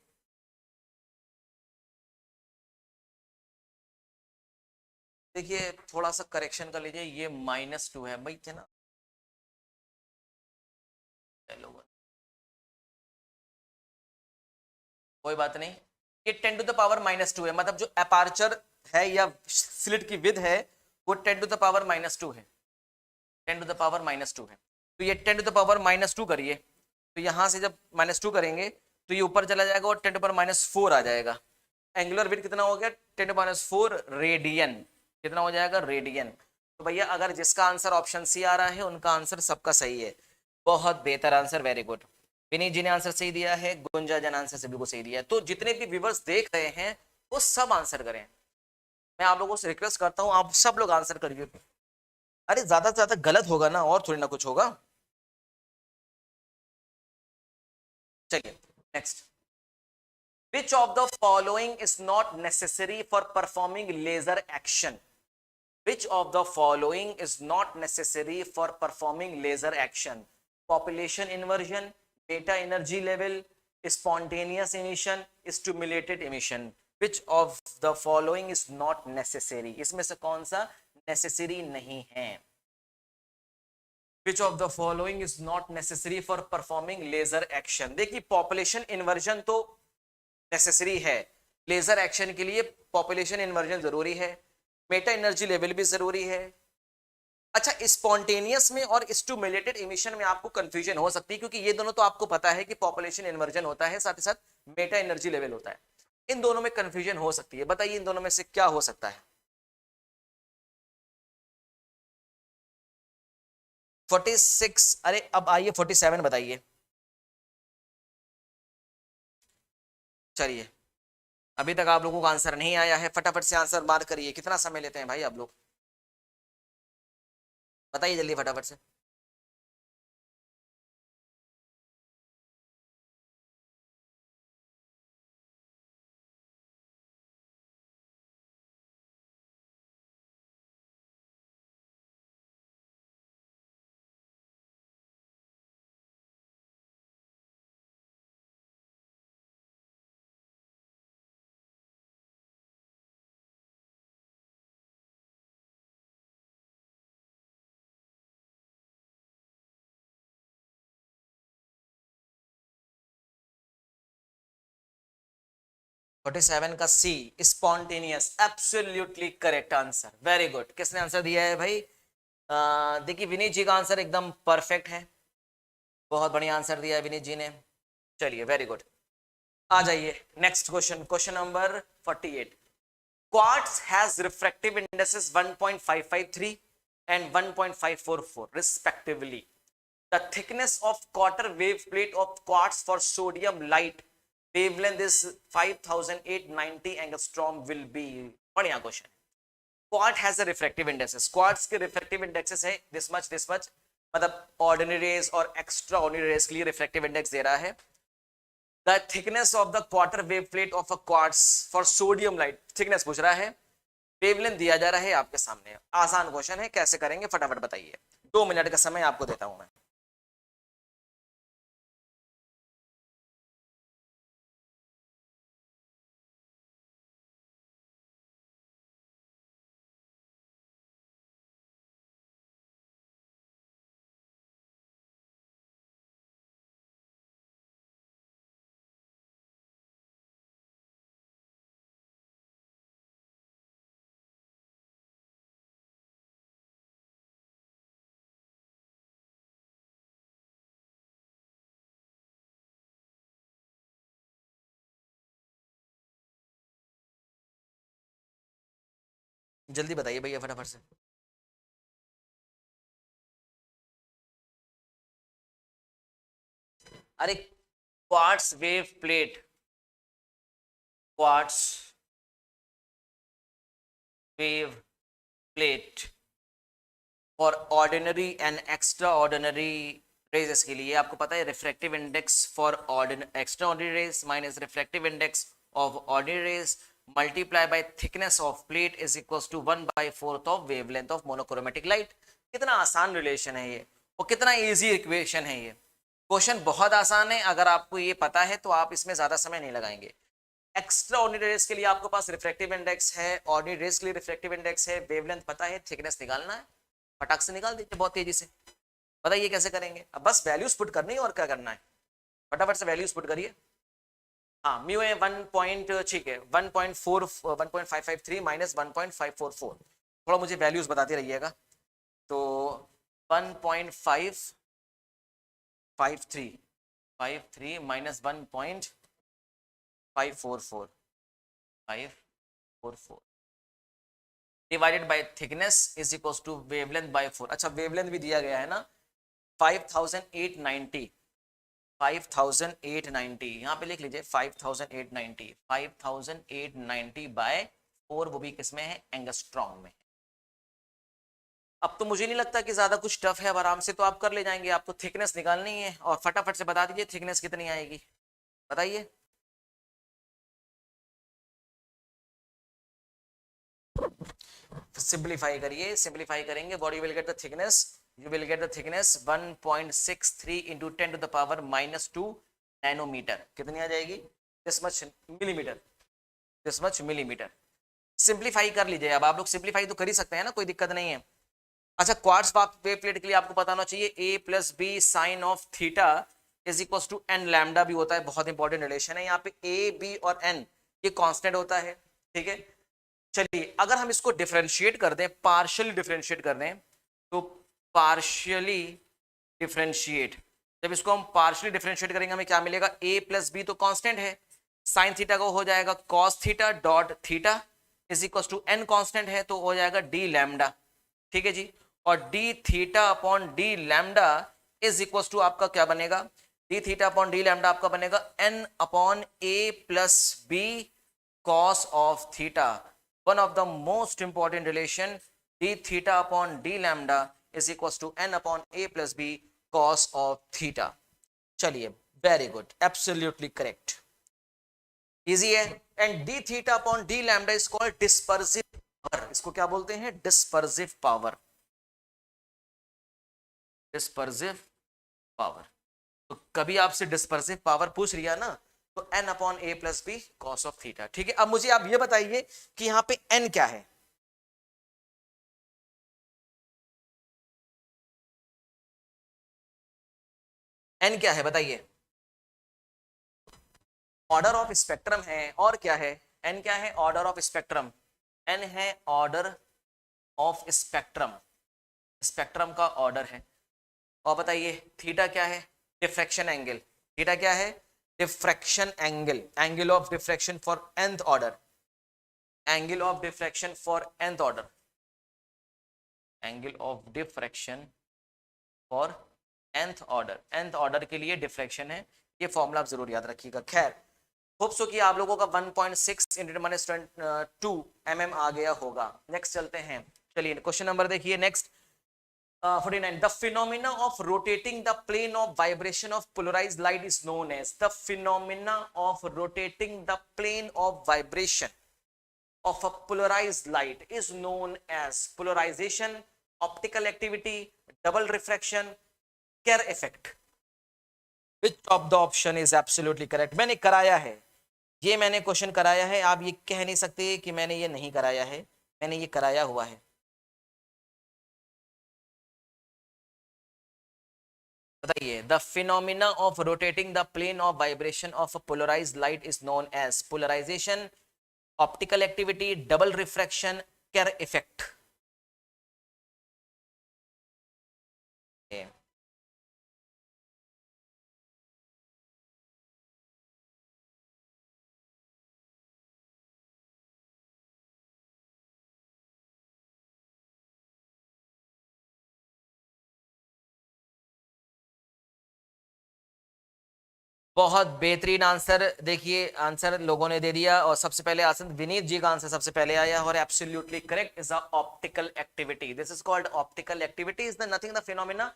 देखिए थोड़ा सा करेक्शन कर लीजिए, ये -2 है भाई, थे ना, चलो कोई बात नहीं, ये 10⁻⁻2 है, मतलब जो अपार्चर है या स्लिट की विड्थ है वो 10⁻⁻2 है, 10⁻⁻2 है। तो ये 10⁻⁻2 करिए, तो यहाँ से जब -2 करेंगे तो ये ऊपर चला जाएगा और 10⁻⁴ आ जाएगा। एंगुलर विड्थ कितना हो गया 10⁻⁴ रेडियन, कितना हो जाएगा रेडियन। तो भैया अगर जिसका आंसर ऑप्शन सी आ रहा है उनका आंसर सबका सही है, बहुत बेहतर आंसर, वेरी गुड। विनीत जी ने आंसर सही दिया है, गुंजा जन आंसर से बिल्कुल सही दिया है। तो जितने भी व्यूअर्स देख रहे हैं वो सब आंसर करें, मैं आप लोगों से रिक्वेस्ट करता हूँ आप सब लोग आंसर करिए। अरे ज्यादा से ज्यादा गलत होगा ना, और थोड़ी ना कुछ होगा। चलिए next, which of the following is not necessary for performing laser action, which of the following is not necessary for performing laser action, population inversion, beta energy level, spontaneous emission, stimulated emission, which of the following is not necessary, इसमें से कौन सा necessary नहीं है, which of the following is not necessary for performing laser action। देखिए पॉपुलेशन इन्वर्जन तो नेसेसरी है, लेजर एक्शन के लिए पॉपुलेशन इन्वर्जन जरूरी है, मेटा एनर्जी लेवल भी जरूरी है। अच्छा, स्पॉन्टेनियस में और स्टिमुलेटेड इमिशन में आपको कंफ्यूजन हो सकती है, क्योंकि ये दोनों तो आपको पता है कि पॉपुलेशन इन्वर्जन होता है, साथ ही साथ मेटा एनर्जी लेवल होता है, इन दोनों में कंफ्यूजन हो सकती है। बताइए इन दोनों में से क्या हो सकता है। 46, अरे अब आइए 47 बताइए। चलिए अभी तक आप लोगों का आंसर नहीं आया है, फटाफट से आंसर मार करिए, कितना समय लेते हैं भाई आप लोग, बताइए जल्दी फटाफट से। फोर्टी सेवन का C, spontaneous, absolutely correct answer, very good. किसने आंसर दिया है भाई, देखिए विनीत जी का आंसर एकदम परफेक्ट है, बहुत बढ़िया आंसर दिया है विनीत जी ने। चलिए वेरी गुड, आ जाइए next question, question number 48। Quartz has refractive indexes 1.553 and 1.544 respectively. The thickness of quarter wave plate of quartz for sodium light wavelength is 5890 angstrom will be, बढ़िया question. Quartz has a refractive indexes, quartz के रिफ्रैक्टिव इंडेक्सेस है दिस मच, मतलब ऑर्डिनरी रेज और एक्स्ट्रा ऑर्डिनरी रेज के लिए रिफ्रैक्टिव इंडेक्स दे रहा है। The thickness of the quarter wave plate of a quartz for sodium light, thickness पूछ रहा है, वेवलेंथ दिया जा रहा है आपके सामने, आसान क्वेश्चन है, कैसे करेंगे फटाफट बताइए, 2 मिनट का समय आपको देता हूं मैं। जल्दी बताइए भैया फटाफट से। अरे quartz wave plate, quartz wave plate और ordinary and extra ordinary rays के लिए आपको पता है refractive index for extra ordinary ray minus refractive index of ordinary ray multiply by thickness of plate is equals to 1/4 of wavelength of monochromatic light. कितना आसान रिलेशन है ये और कितना इजी इक्वेशन है ये। क्वेश्चन बहुत आसान है, अगर आपको ये पता है तो आप इसमें ज्यादा समय नहीं लगाएंगे। एक्स्ट्रा ऑर्डिनरी रेज के लिए आपके पास रिफ्रैक्टिव इंडेक्स है, ऑर्डिनरी रेज के लिए रिफ्रैक्टिव इंडेक्स है, वेवलेंथ पता है, थिकनेस निकालना है, फटाक से निकाल दीजिए बहुत तेजी से। बताइए कैसे करेंगे, अब बस वैल्यूज पुट करनी है और क्या करना है, फटाफट से वैल्यूज पुट करिए। हाँ म्यू है 1 पॉइंट, ठीक है 1.4 1.553 माइनस 1.544। थोड़ा मुझे वैल्यूज बताते रहिएगा। तो 1.553 माइनस 1.544 divided by thickness is equals to wavelength by 4। अच्छा वेवलेंथ भी दिया गया है ना, 5890, 5890 यहाँ पे लिख लीजिए 5890 बाय 4, वो भी किसमें है, एंगस्ट्रॉम में। अब तो मुझे नहीं लगता कि ज्यादा कुछ टफ है, अब आराम से तो आप कर ले जाएंगे। आपको थिकनेस निकालनी है और फटाफट से बता दीजिए थिकनेस कितनी आएगी, बताइए। सिंप्लीफाई करिए, सिंप्लीफाई करेंगे what you will get the thickness, you will get the thickness 1.63 into 10 to the power -2 nanometre. कितनी आ जाएगी, this much millimetre, this much millimetre. Simplify कर लीजिए, अब आप लोग सिंप्लीफाई तो कर ही सकते हैं ना, कोई दिक्कत नहीं है। अच्छा क्वार्ट्ज वेव प्लेट के लिए आपको पता होना चाहिए a plus B sine of theta is equal to N lambda भी होता है, बहुत इंपॉर्टेंट रिलेशन है यहाँ पे। a b और n ये कांस्टेंट होता है, ठीक है। चलिए अगर हम इसको डिफरेंशिएट कर दें, पार्शियली डिफरेंशिएट कर दें, तो पार्शियली डिफरेंशिएट, जब इसको हम पार्शियली डिफरेंशिएट करेंगे हमें क्या मिलेगा, a प्लस बी तो कांस्टेंट है, साइन थीटा को हो जाएगा cos theta dot theta is equal to n constant है तो हो जाएगा डी लैम्डा, ठीक है जी। और D theta upon D lambda is equal to आपका क्या बनेगा, d theta upon D lambda आपका बनेगा n upon A plus B cos of theta, one of the most important relation, d theta upon d lambda is equals to n upon a plus b cos of theta। चलिए very good, absolutely correct, easy है। And d theta upon d lambda is called dispersive power, इसको क्या बोलते हैं, डिस्पर्सिव पावर, डिस्पर्सिव पावर। तो कभी आपसे डिस्पर्सिव पावर पूछ लिया ना तो n upon A plus B cos of theta, ठीक है। अब मुझे आप ये बताइए कि यहाँ पे n क्या है, n क्या है बताइए। ऑर्डर ऑफ स्पेक्ट्रम है, और क्या है, n क्या है, ऑर्डर ऑफ स्पेक्ट्रम, n है ऑर्डर ऑफ स्पेक्ट्रम, स्पेक्ट्रम का ऑर्डर है। और बताइए थीटा क्या है, डिफ्रैक्शन एंगल, थीटा क्या है, diffraction angle, angle of diffraction for nth order, angle of diffraction for nth order, angle of diffraction for nth order, nth order के लिए डिफ्रैक्शन है, ये फॉर्मूला आप जरूर याद रखिएगा। खैर होप सो कि आप लोगों का 1.6 इंटू 2 mm आ गया होगा। नेक्स्ट चलते हैं, चलिए क्वेश्चन नंबर देखिए next 49, the phenomena of rotating the plane of vibration of polarized light is known as, the phenomena of rotating the plane of vibration of a polarized light is known as polarization, optical activity, double refraction, Kerr effect। Which of the option is absolutely correct? मैंने कराया है, ये मैंने क्वेश्चन कराया है, आप ये कह नहीं सकते कि मैंने ये नहीं कराया है, मैंने ये कराया हुआ है। बताइए, the phenomena of rotating the plane of vibration of a polarised light is known as polarisation, optical activity, double refraction, Kerr effect. बहुत बेहतरीन आंसर। देखिए आंसर लोगों ने दे दिया, और सबसे पहले आंसर विनीत जी का आंसर सबसे पहले आया, और absolutely correct is a optical activity. This is called optical activity is the nothing the phenomena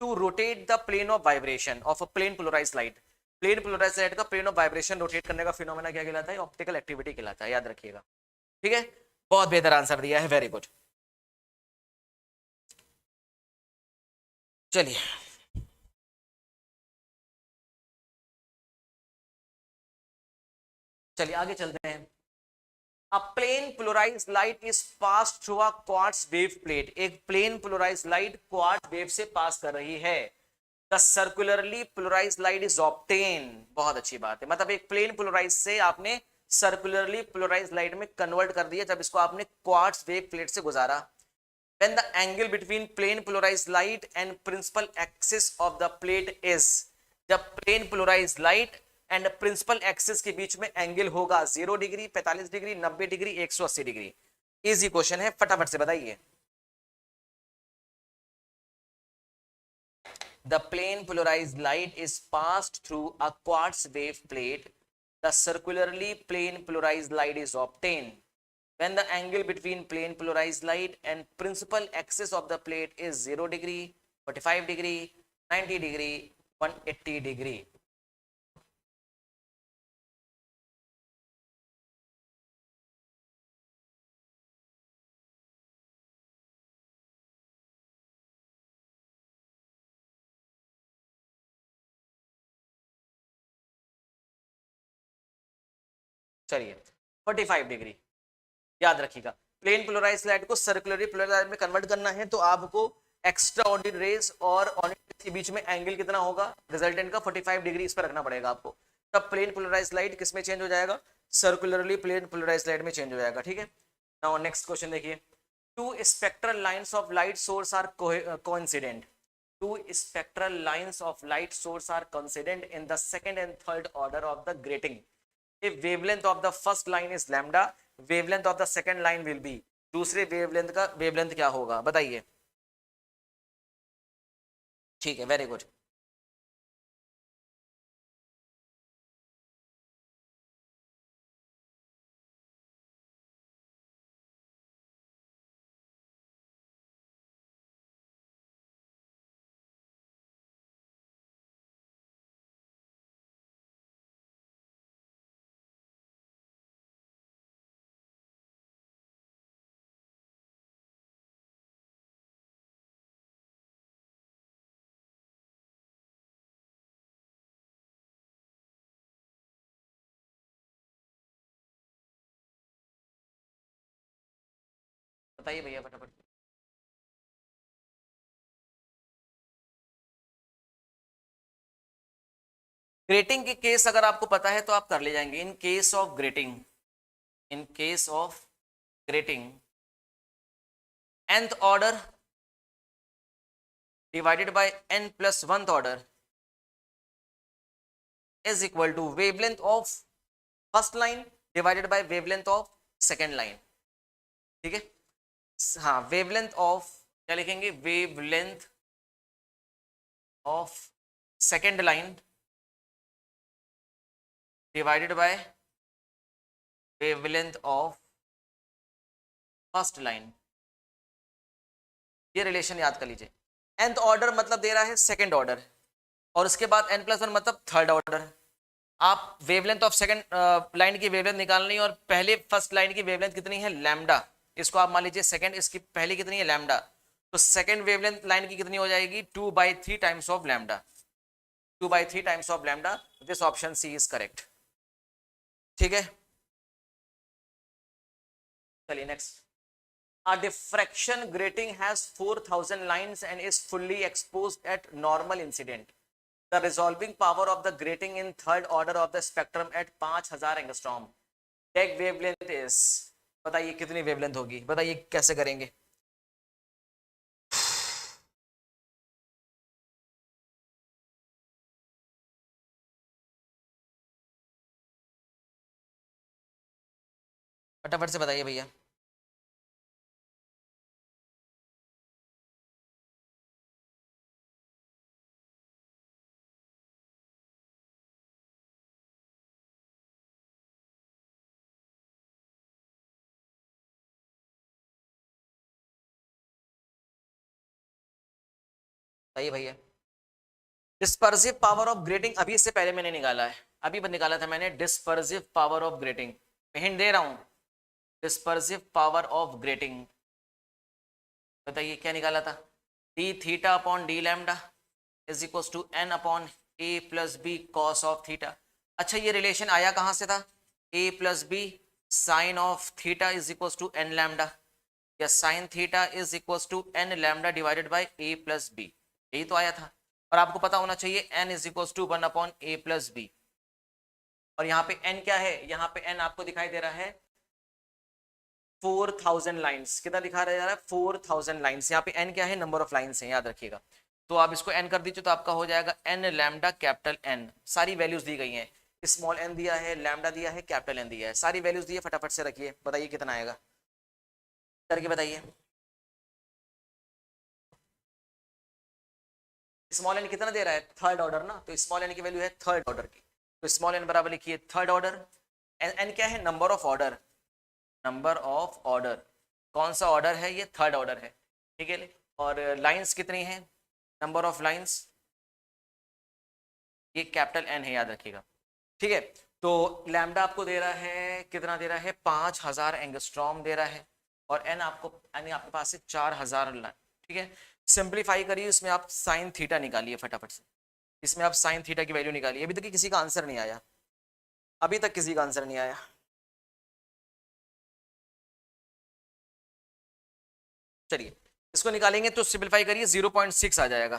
to rotate the plane of vibration of a plane polarised light. Plane polarised light का प्लेन ऑफ वाइब्रेशन रोटेट करने का फिनोमेना क्या कहलाता है? ऑप्टिकल एक्टिविटी कहलाता है, याद रखिएगा। ठीक है, बहुत बेहतर आंसर दिया है, वेरी गुड। चलिए चलिए आगे चलते हैं। A plane polarized light is passed through a quartz wave plate। एक plane polarised light quartz wave से पास कर रही है। The circularly polarized light is obtained। बहुत अच्छी बात है, मतलब एक प्लेन पोलराइज से आपने सर्कुलरली पोलराइज्ड लाइट में कन्वर्ट कर दिया जब इसको आपने क्वार्ट्ज वेव प्लेट से गुजारा। When the angle between plane polarized light and principal axis of the plate is। जब plane polarised light and principal axis के बीच में एंगल होगा 0 degree, 45 degree, 90 degree, 180 degree. Easy question है, फटाफट से बताइए। The plane polarized light is passed through a quartz wave plate। The circularly plane polarized light is obtained when the angle between plane polarized light and principal axis of the plate is 0 degree, 45 degree, 90 degree, 180 degree। चलिए 45 डिग्री याद रखिएगा। प्लेन पोलराइज्ड लाइट को सर्कुलरली पोलराइज्ड लाइट में कन्वर्ट करना है तो आपको एक्स्ट्रा ऑर्डिनरी रेज और ऑर्डिनरी के बीच में एंगल कितना होगा रिजल्टेंट का? 45 डिग्री इस पर रखना पड़ेगा आपको। तब प्लेन पोलराइज्ड लाइट किस में चेंज हो जाएगा? सर्कुलरली प्लेन पोलराइज्ड लाइट में चेंज हो जाएगा। ठीक है, नाउ नेक्स्ट क्वेश्चन देखिए। Two spectral lines of light source are coincident. Two spectral lines of light source are coincident in the second and third order of the grating। If wavelength of the first line is lambda, wavelength of the second line will be। दूसरे वेवलेंथ का वेवलेंथ क्या होगा बताइए? ठीक है, वेरी गुड। बताइए भैया फटाफट। ग्रेटिंग के केस अगर आपको पता है तो आप कर ले जाएंगे। In case of grating, in case of grating, nth order divided by n plus 1th order is equal to wavelength of first line divided by wavelength of second line। ठीक है, हाँ वेवलेंथ ऑफ क्या लिखेंगे? Wavelength of second line divided by wavelength of first line. ये रिलेशन याद कर लीजिए। nth ऑर्डर मतलब दे रहा है सेकंड ऑर्डर, और उसके बाद n+1 मतलब थर्ड ऑर्डर। आप वेवलेंथ ऑफ सेकंड लाइन की वेवलेंथ निकालनी है, और पहले फर्स्ट लाइन की वेवलेंथ कितनी है? लैम्डा। इसको आप मान लीजिए सेकंड, इसकी पहली कितनी है? लैम्डा। तो सेकंड वेवलेंथ लाइन की कितनी हो जाएगी? 2/3 times of lambda. 2/3 times of lambda. This option C is correct. ठीक है, चलिए next. A diffraction grating has 4000 lines and is fully exposed at normal incident। The resolving power of the grating in third order of the spectrum at 5000 angstrom. Take wavelength is, बताइए कितनी वेवलेंथ होगी? बताइए कैसे करेंगे? फटाफट से बताइए भैया। बताइए भैया। डिस्पर्सिव पावर ऑफ ग्रेटिंग अभी इससे पहले मैंने निकाला है, अभी निकाला था मैंने डिस्पर्सिव पावर ऑफ ग्रेटिंग। मैं हिंट दे रहा हूं, डिस्पर्सिव पावर ऑफ ग्रेटिंग। बताइए क्या निकाला था, D theta upon D lambda is equal to N upon A plus B cos of theta. अच्छा ये रिलेशन आया कहां से था, A plus B sine of theta is equal to N lambda, या sine theta is equal to N lambda divided by A plus B, यही तो आया था। और आपको पता होना चाहिए N is equal to one upon A plus B. और यहाँ पे एन क्या है, यहाँ पे एन आपको दिखाई दे रहा है 4000 लाइन्स। कितना दिखा रहा है, 4000 लाइन्स। यहाँ पे एन क्या है, नंबर ऑफ लाइन्स है, याद रखिएगा। तो आप इसको एन कर दीजिए तो आपका हो जाएगा एन लैम्डा कैपिटल एन। सारी वैल्यूज दी गई हैं, स्मॉल एन दिया है, लैम्डा दिया है, कैपिटल एन दिया है, सारी वैल्यूज दी है। फटाफट से रखिए, बताइए कितना आएगा, करके बताइए। स्मॉल एन कितना दे रहा है, थर्ड ऑर्डर ना, तो स्मॉल एन की वैल्यू है थर्ड ऑर्डर की, तो स्मॉल एन बराबर लिखिए थर्ड ऑर्डर। एन क्या है, number of order, number of order, कौन सा ऑर्डर है, ये थर्ड ऑर्डर है, ठीक है। और लाइंस कितनी है, नंबर ऑफ लाइंस, ये कैपिटल एन है, याद रखिएगा, ठीक है। तो लैम्डा आपको दे रहा है, कितना दे रहा है, 5000 एंगस्ट्रॉम दे रहा है, और एन आपको यानी आपके पास है 4000, ठीक है। सिंप्लीफाई करिए, इसमें आप साइन थीटा निकालिए फटाफट से, इसमें आप साइन थीटा की वैल्यू निकालिए। अभी तक किसी का आंसर नहीं आया, अभी तक किसी का आंसर नहीं आया। चलिए इसको निकालेंगे तो सिंप्लीफाई करिए, 0.6 आ जाएगा,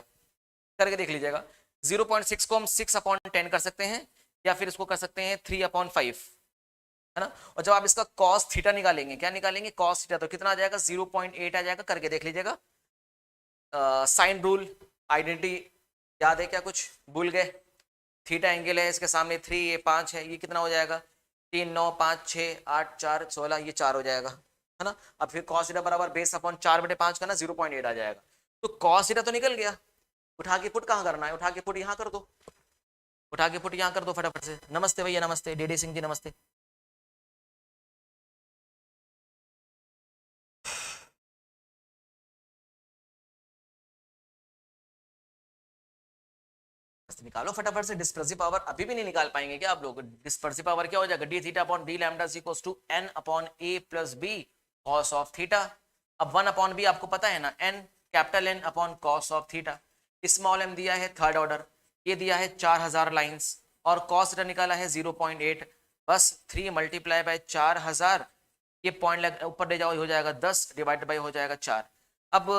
करके देख लीजिएगा। 0.6 को हम 6/10 कर सकते हैं, या फिर इसको कर सकते हैं 3/5, है ना। और जब आप इसका cos थीटा निकालेंगे, क्या निकालेंगे, cos थीटा, तो कितना आ जाएगा, 0.8 आ जाएगा, करके देख लीजिएगा। साइन रूल आइडेंटिटी याद है क्या, कुछ भूल गए। थीटा एंगल है, इसके सामने 3, ये 5 है, ये कितना हो जाएगा, 3, 9, 5, 6, 8, 4, 16, ये 4 हो जाएगा, है ना। अब फिर cos थीटा बराबर बेस अपॉन 4/5 का ना 0.8 आ जाएगा। तो cos थीटा तो निकल गया, उठा के पुट कहाँ करना है, उठा के पुट यहाँ कर दो, उठा के पुट यहाँ कर दो फटाफट से। नमस्ते भैया, नमस्ते डीडी सिंह जी, नमस्ते। निकालो फटाफट से डिस्पर्सिव पावर, अभी भी नहीं निकाल पाएंगे क्या आप लोग। डिस्पर्सिव पावर क्या हो जाएगा, D theta upon D lambda is equal to N upon A plus B cos of theta. अब 1 अपॉन बी आपको पता है ना, N capital N upon cos of theta. Small M दिया है थर्ड ऑर्डर, ये दिया है 4000 लाइंस, और कॉस थीटा निकाला है 0.8, बस 3 मल्टीप्लाई बाय 4000, ये पॉइंट ऊपर ले जाओ, हो जाएगा 10 डिवाइड बाई हो जाएगा 4। अब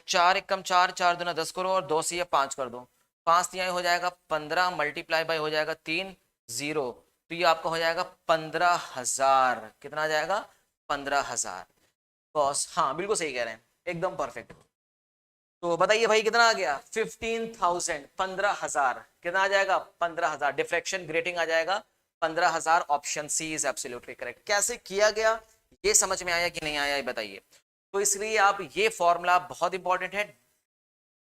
4 एकम 4, 4 दूना 10 करो, और 2 से ये 5 कर दो, 5 तिहाई हो जाएगा 15 मल्टीप्लाई बाई हो जाएगा 3 0, तो ये आपका हो जाएगा 15000। कितना आ जाएगा, 15000 कॉस, हाँ बिल्कुल सही कह रहे हैं, एकदम परफेक्ट। तो बताइए भाई कितना आ गया, 15,000, 15,000, कितना आ जाएगा, 15,000। डिफ्लेक्शन ग्रेटिंग आ जाएगा 15,000, option C is absolutely correct. कैसे किया गया, ये समझ में आया कि नहीं आया, ये बताइए। तो इसलिए आप ये फॉर्मूला बहुत इंपॉर्टेंट है,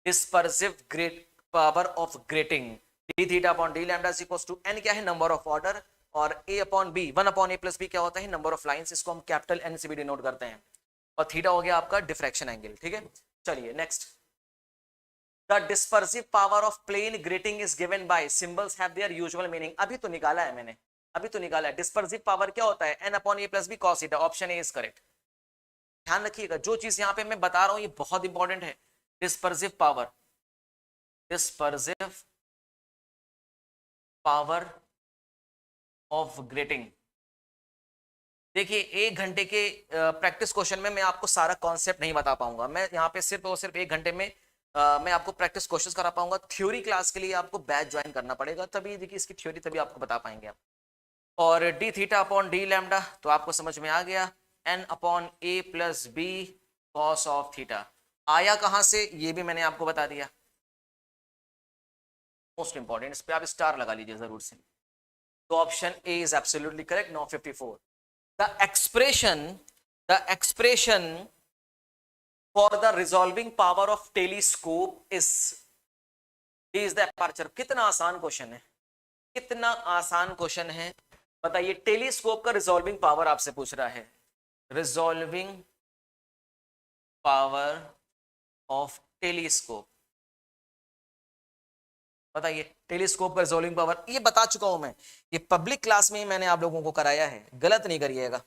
dispersive great power of grating, D theta upon D lambda is equal to N क्या है, नंबर ऑफ ऑर्डर, और A upon B, 1 upon A plus B क्या होता है, नंबर ऑफ लाइंस, इसको हम कैपिटल एन से भी डिनोट करते हैं, और थीटा हो गया आपका डिफ्रैक्शन एंगल, ठीक है। चलिए next, the dispersive power of plane grating is given by symbols have their usual meaning. अभी तो निकाला है मैंने, अभी तो निकाला है। डिस्पर्सिव पावर क्या होता है, N upon A plus B cos theta, option A is correct. ध्यान रखिएगा, जो चीज यहाँ पे मैं बता रहा हूँ ये बहुत इंपॉर्टेंट है। Dispersive power, dispersive power of grating, देखिए 1 घंटे के प्रैक्टिस क्वेश्चन में मैं आपको सारा कॉन्सेप्ट नहीं बता पाऊंगा। मैं यहाँ पे सिर्फ और सिर्फ 1 घंटे में मैं आपको प्रैक्टिस क्वेश्चंस करा पाऊंगा। थ्योरी क्लास के लिए आपको बैच ज्वाइन करना पड़ेगा, तभी देखिए इसकी थ्योरी तभी आपको बता पाएंगे आप। और D theta upon D lambda तो आपको समझ में आ गया, N upon A plus B cos of theta. आया कहां से ये भी मैंने आपको बता दिया, मोस्ट इंपॉर्टेंट, इस पे आप स्टार लगा लीजिए जरूर से। तो option A is absolutely correct, 954। the expression for the resolving power of telescope is the aperture। कितना आसान क्वेश्चन है, कितना आसान क्वेश्चन है, बताइए। टेलीस्कोप का रिजॉल्विंग पावर आपसे पूछ रहा है, रिजॉल्विंग पावर ऑफ टेलीस्कोप, बताइए टेलीस्कोप का रिजॉल्विंग पावर, ये बता चुका हूं मैं, ये पब्लिक क्लास में ही मैंने आप लोगों को कराया है, गलत नहीं करिएगा।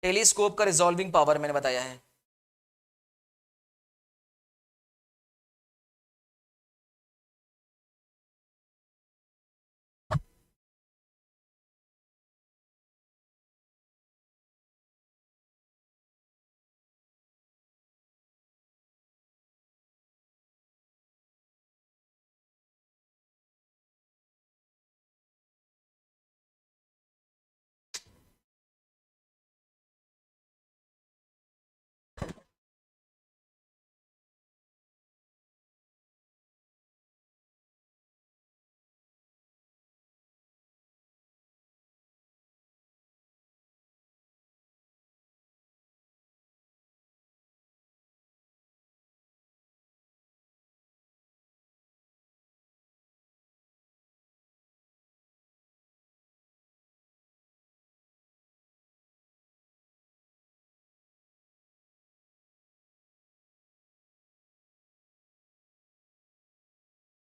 टेलीस्कोप का रिजॉल्विंग पावर मैंने बताया है।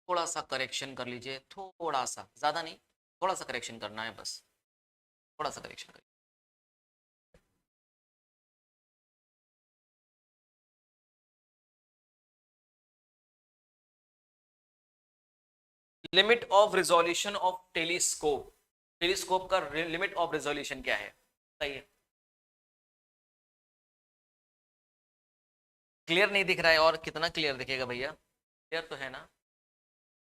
थोड़ा सा करेक्शन कर लीजिए, थोड़ा सा, ज्यादा नहीं, थोड़ा सा करेक्शन करना है बस, थोड़ा सा करेक्शन करिए। Limit of resolution of telescope, telescope का लिमिट ऑफ रिजोल्यूशन क्या है बताइए। क्लियर नहीं दिख रहा है, और कितना क्लियर दिखेगा भैया, क्लियर तो है ना।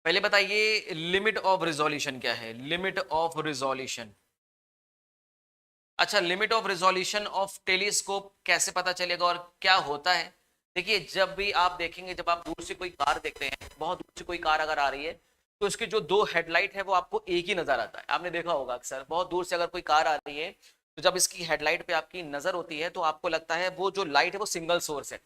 पहले बताइए लिमिट ऑफ रिजोल्यूशन क्या है, लिमिट ऑफ रिजोल्यूशन। अच्छा, limit of resolution of telescope कैसे पता चलेगा और क्या होता है। देखिए जब भी आप देखेंगे, जब आप दूर से कोई कार देखते हैं, बहुत दूर से कोई कार अगर आ रही है तो इसकी जो दो हेडलाइट है वो आपको एक ही नजर आता है, आपने देखा होगा अक्सर, बहुत दूर से अगर कोई कार आ रही है तो जब इसकी हेडलाइट पे आपकी नजर होती है तो आपको लगता है वो जो लाइट है वो सिंगल सोर्स है।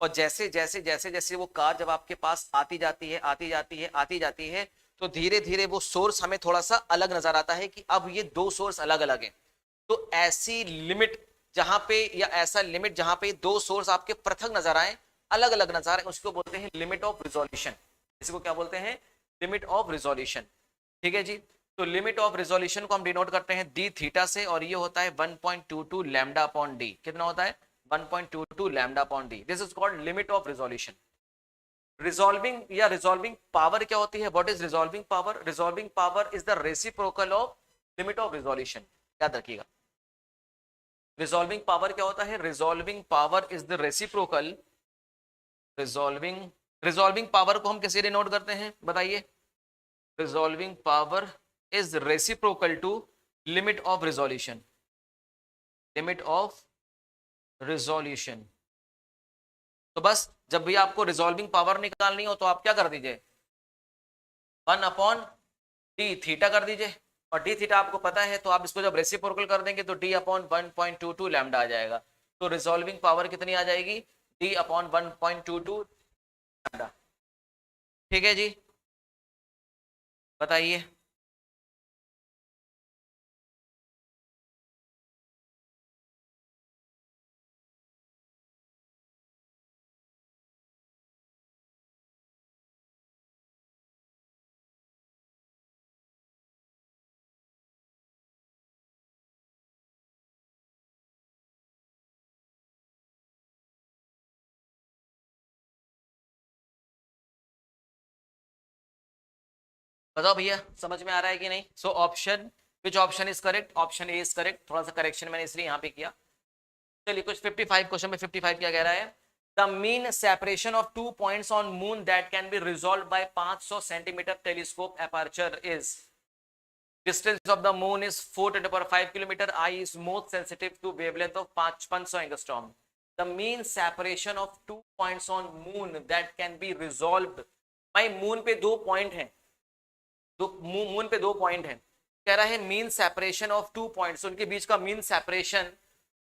और जैसे जैसे जैसे जैसे वो कार जब आपके पास आती जाती है आती जाती है आती जाती है, तो धीरे धीरे वो सोर्स हमें थोड़ा सा अलग नजर आता है कि अब ये दो सोर्स अलग अलग है। तो ऐसी लिमिट जहां पे, या ऐसा लिमिट जहां पे दो सोर्स आपके पृथक नजर आए, अलग अलग नजर आए, उसको बोलते हैं लिमिट ऑफ रिजोल्यूशन। इसको क्या बोलते हैं, लिमिट ऑफ रिजोल्यूशन। ठीक है जी। तो लिमिट ऑफ रिजोल्यूशन को हम डिनोट करते हैं डी थीटा से, और ये होता है 1.22 लैम्डा अपॉन डी। कितना होता है, 1.22 lambda upon D. This is called limit of resolution. Resolving या रिजॉल्विंग पावर क्या होती है, what is resolving power, resolving power is the reciprocal of limit of resolution. याद रखिएगा, रिजॉल्विंग पावर क्या होता है, resolving power is the reciprocal, resolving, resolving power को हम कैसे डिनोट करते हैं बताइए। Resolving power is reciprocal to limit of resolution, limit of resolution. तो बस जब भी आपको रिजॉल्विंग पावर निकालनी हो तो आप क्या कर दीजिए, 1 अपॉन डी थीटा कर दीजिए, और डी थीटा आपको पता है, तो आप इसको जब रेसिप्रोकल कर देंगे तो डी अपॉन 1.22 लैम्डा आ जाएगा। तो रिजॉल्विंग पावर कितनी आ जाएगी, डी अपॉन 1.22 लैम्डा। ठीक है जी, बताइए। बताओ भैया समझ में आ रहा है कि नहीं। So option, which option is correct, option A is correct. थोड़ा सा करेक्शन मैंने इसलिए यहाँ पे किया। चलिए कुछ 55 क्वेश्चन में 55 क्या कह रहा है, the mean separation of 2 points on moon that can be resolve by 500 centimetre telescope aperture is, distance of the moon is 4 to the power 5 kilometer, eye is most sensitive to wavelength of 500 angstrom, the mean separation of 2 points on moon that can be resolved। भाई मून पे दो पॉइंट हैं, मून पे दो पॉइंट हैं, कह रहा है मीन सेपरेशन ऑफ 2 पॉइंट्स, उनके बीच का mean separation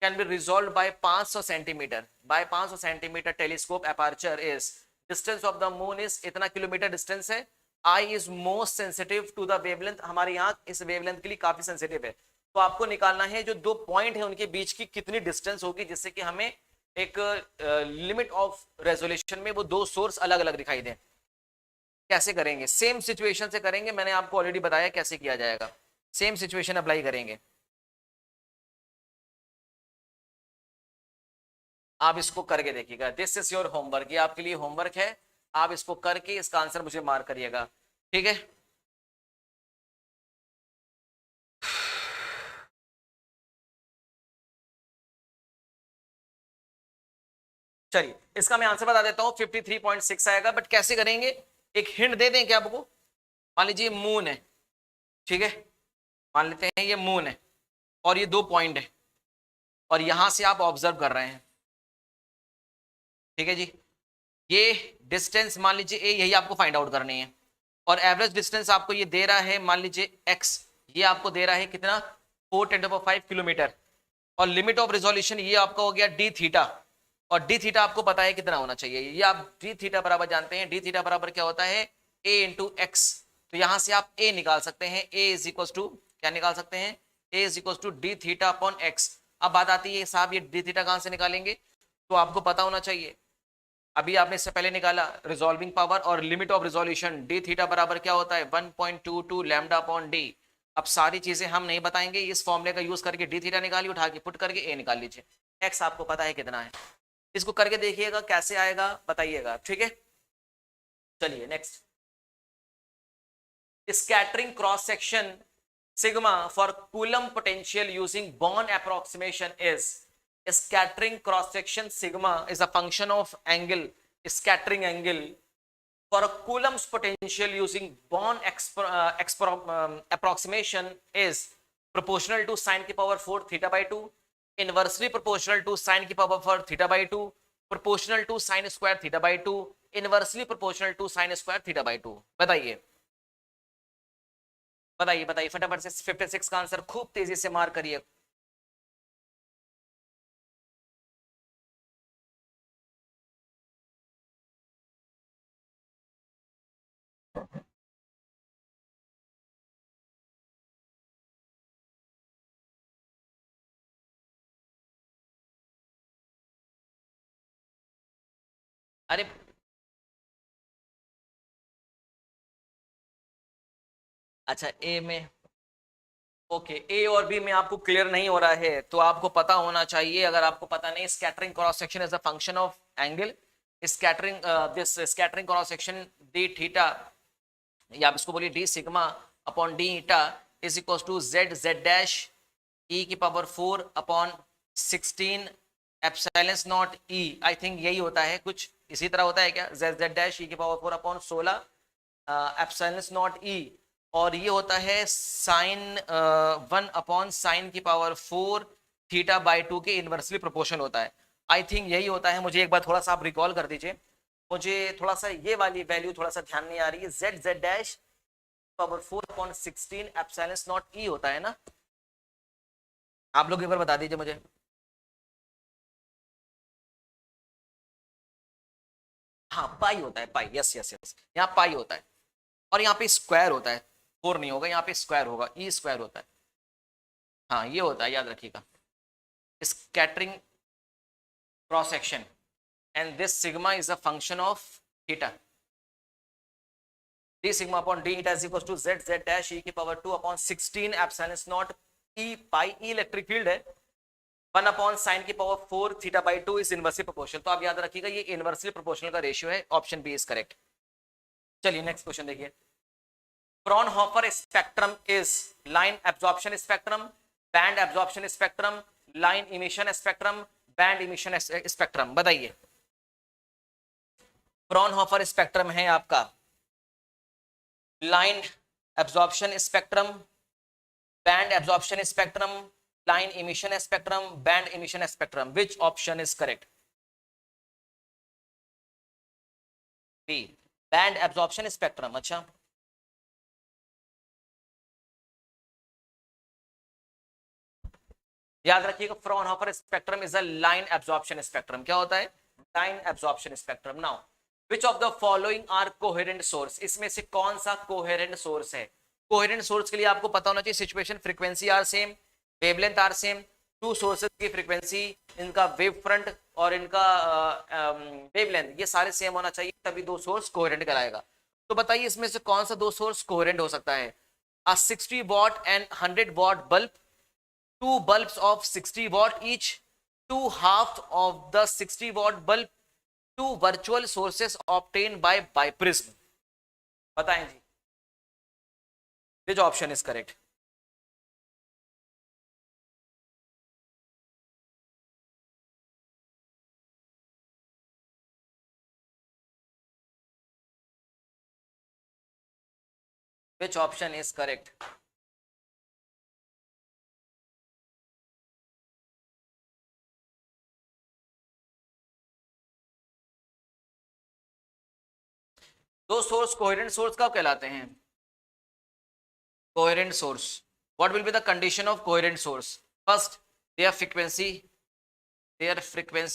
can be resolve by 500 centimetre, by 500 centimetre telescope aperture is, distance of the moon is इतना किलोमीटर डिस्टेंस है, eye is most sensitive to the wavelength, हमारी आंख इस वेवलेंथ के लिए काफी सेंसिटिव है। तो आपको निकालना है जो दो पॉइंट है उनके बीच की कितनी डिस्टेंस होगी, जिससे कि हमें एक लिमिट ऑफ रेजोल्यूशन में वो दो सोर्स अलग अलग दिखाई दें। कैसे करेंगे? सेम सिचुएशन से करेंगे, मैंने आपको ऑलरेडी बताया कैसे किया जाएगा। सेम सिचुएशन अप्लाई करेंगे। आप इसको करके देखिएगा, दिस इज योर होमवर्क, ये आपके लिए होमवर्क है, आप इसको करके इसका आंसर मुझे मार्क करिएगा, ठीक है। चलिए इसका मैं आंसर बता देता हूं, 53.6 आएगा, बट कैसे करेंगे एक हिंट दे दें क्या आपको? मान लीजिए मून है, ठीक है, मान लेते हैं ये मून है और ये 2 पॉइंट है और यहां से आप ऑब्जर्व कर रहे हैं, ठीक है जी। ये डिस्टेंस मान लीजिए ए, यही आपको फाइंड आउट करनी है, और एवरेज डिस्टेंस आपको ये दे रहा है मान लीजिए एक्स, ये आपको दे रहा है कितना 4×10⁵ किलोमीटर, और लिमिट ऑफ रिजोल्यूशन ये आपका हो गया डी थीटा, और डी थीटा आपको पता है कितना होना चाहिए, ये आप डी थीटा बराबर जानते हैं, डी थीटा बराबर क्या होता है ए इंटू एक्स, तो यहां से आप ए निकाल सकते हैं, ए इज इक्वल टू क्या निकाल सकते हैं, A is equal to D theta upon X. अब बात आती है साहब ये डी थीटा कहां से निकालेंगे, तो आपको पता होना चाहिए, अभी आपने इससे पहले निकाला रिजॉल्विंग पावर और limit of resolution, D theta बराबर क्या होता है 1.22 लैम्डा अपॉन डी। अब सारी चीजें हम नहीं बताएंगे, इस फॉर्मूले का यूज करके डी थीटा निकालिए, उठा के पुट करके ए निकाल लीजिए, एक्स आपको पता है कितना है, इसको करके देखिएगा कैसे आएगा बताइएगा, ठीक है। चलिए next, scattering cross section sigma for coulomb potential using born approximation is, scattering cross section sigma is a function of angle, scattering angle for a coulomb's potential using Born approximation is proportional to sin की power 4 theta by 2, inversely proportional to sin की power 4 theta by 2, proportional to sin square theta by 2, inversely proportional to sin square theta by 2। बताइए बताइए बताइए फटाफट से 56 का आंसर खूब तेजी से मार्क करिए। अरे अच्छा ए में, ओके ए और बी में आपको क्लियर नहीं हो रहा है तो आपको पता होना चाहिए, अगर आपको पता नहीं scattering cross section is a function of angle, scattering this scattering cross section D theta, या आप इसको बोलिए D sigma upon D eta is equal to Z Z dash E की power 4 upon 16 epsilon naught E, I think यही होता है, कुछ इसी तरह होता है क्या, जेड जेड डैश ई की पावर 4 अपॉन 16 एप्सिलॉन नॉट ई, और ये होता है साइन 1 अपॉन साइन की पावर 4 थीटा बाई 2 के इनवर्सली प्रोपोर्शनल होता है, आई थिंक यही होता है, मुझे एक बार थोड़ा सा आप रिकॉल कर दीजिए, मुझे थोड़ा सा ये वाली वैल्यू थोड़ा सा ध्यान नहीं आ रही है, Z Z dash power 4 upon 16 epsilon naught E होता है ना, आप लोग एक बार बता दीजिए मुझे। हाँ पाई होता है, पाई, यस यस यस, यहाँ पाई होता है और यहाँ पे स्क्वायर होता है, 4 नहीं होगा, यहाँ पे स्क्वायर होगा, ई स्क्वायर होता है, हाँ ये होता है, याद रखिएगा scattering cross section and this sigma is a function of theta, d sigma upon d eta is equals to z z dash e की power 2 upon 16 epsilon not e pi, e electric field है, 1 अपॉन साइन की power 4 theta by 2 is inversely proportional, तो आप याद रखिएगा ये इनवर्सली प्रोपोर्शनल का रेशियो है, ऑप्शन बी इज करेक्ट। चलिए नेक्स्ट क्वेश्चन देखिए, Fraunhofer spectrum is line absorption spectrum, band absorption spectrum, line emission spectrum, band emission spectrum, बताइए। फ्रॉनहोफर स्पेक्ट्रम है आपका line absorption spectrum, band absorption spectrum, line emission spectrum, band emission spectrum, which option is correct? B band absorption spectrum. अच्छा याद रखिएगा Fraunhofer spectrum is a line absorption spectrum, क्या होता है line absorption spectrum. Now which of the following are coherent source, इसमें से कौन सा कोहेरेंट सोर्स है? कोहेरेंट सोर्स के लिए आपको पता होना चाहिए situation frequency are same, wavelength are same, two sources की फ्रीक्वेंसी, इनका वेव फ्रंट और इनका वेवलेंथ ये सारे सेम होना चाहिए, तभी दो सोर्स कोहेरेंट कहलाएगा। तो बताइए इसमें से कौन सा दो सोर्स कोहेरेंट हो सकता है? A 60 watt and 100 watt bulb, two bulbs of 60 watt each, two halves of the 60 watt bulb, two virtual sources obtained by prism. बताएं जी, which option is correct? Which option is correct? दो सोर्स कोहेरेंट सोर्स कब कहलाते हैं? Coherent source. What will be the condition of coherent source? First, their frequency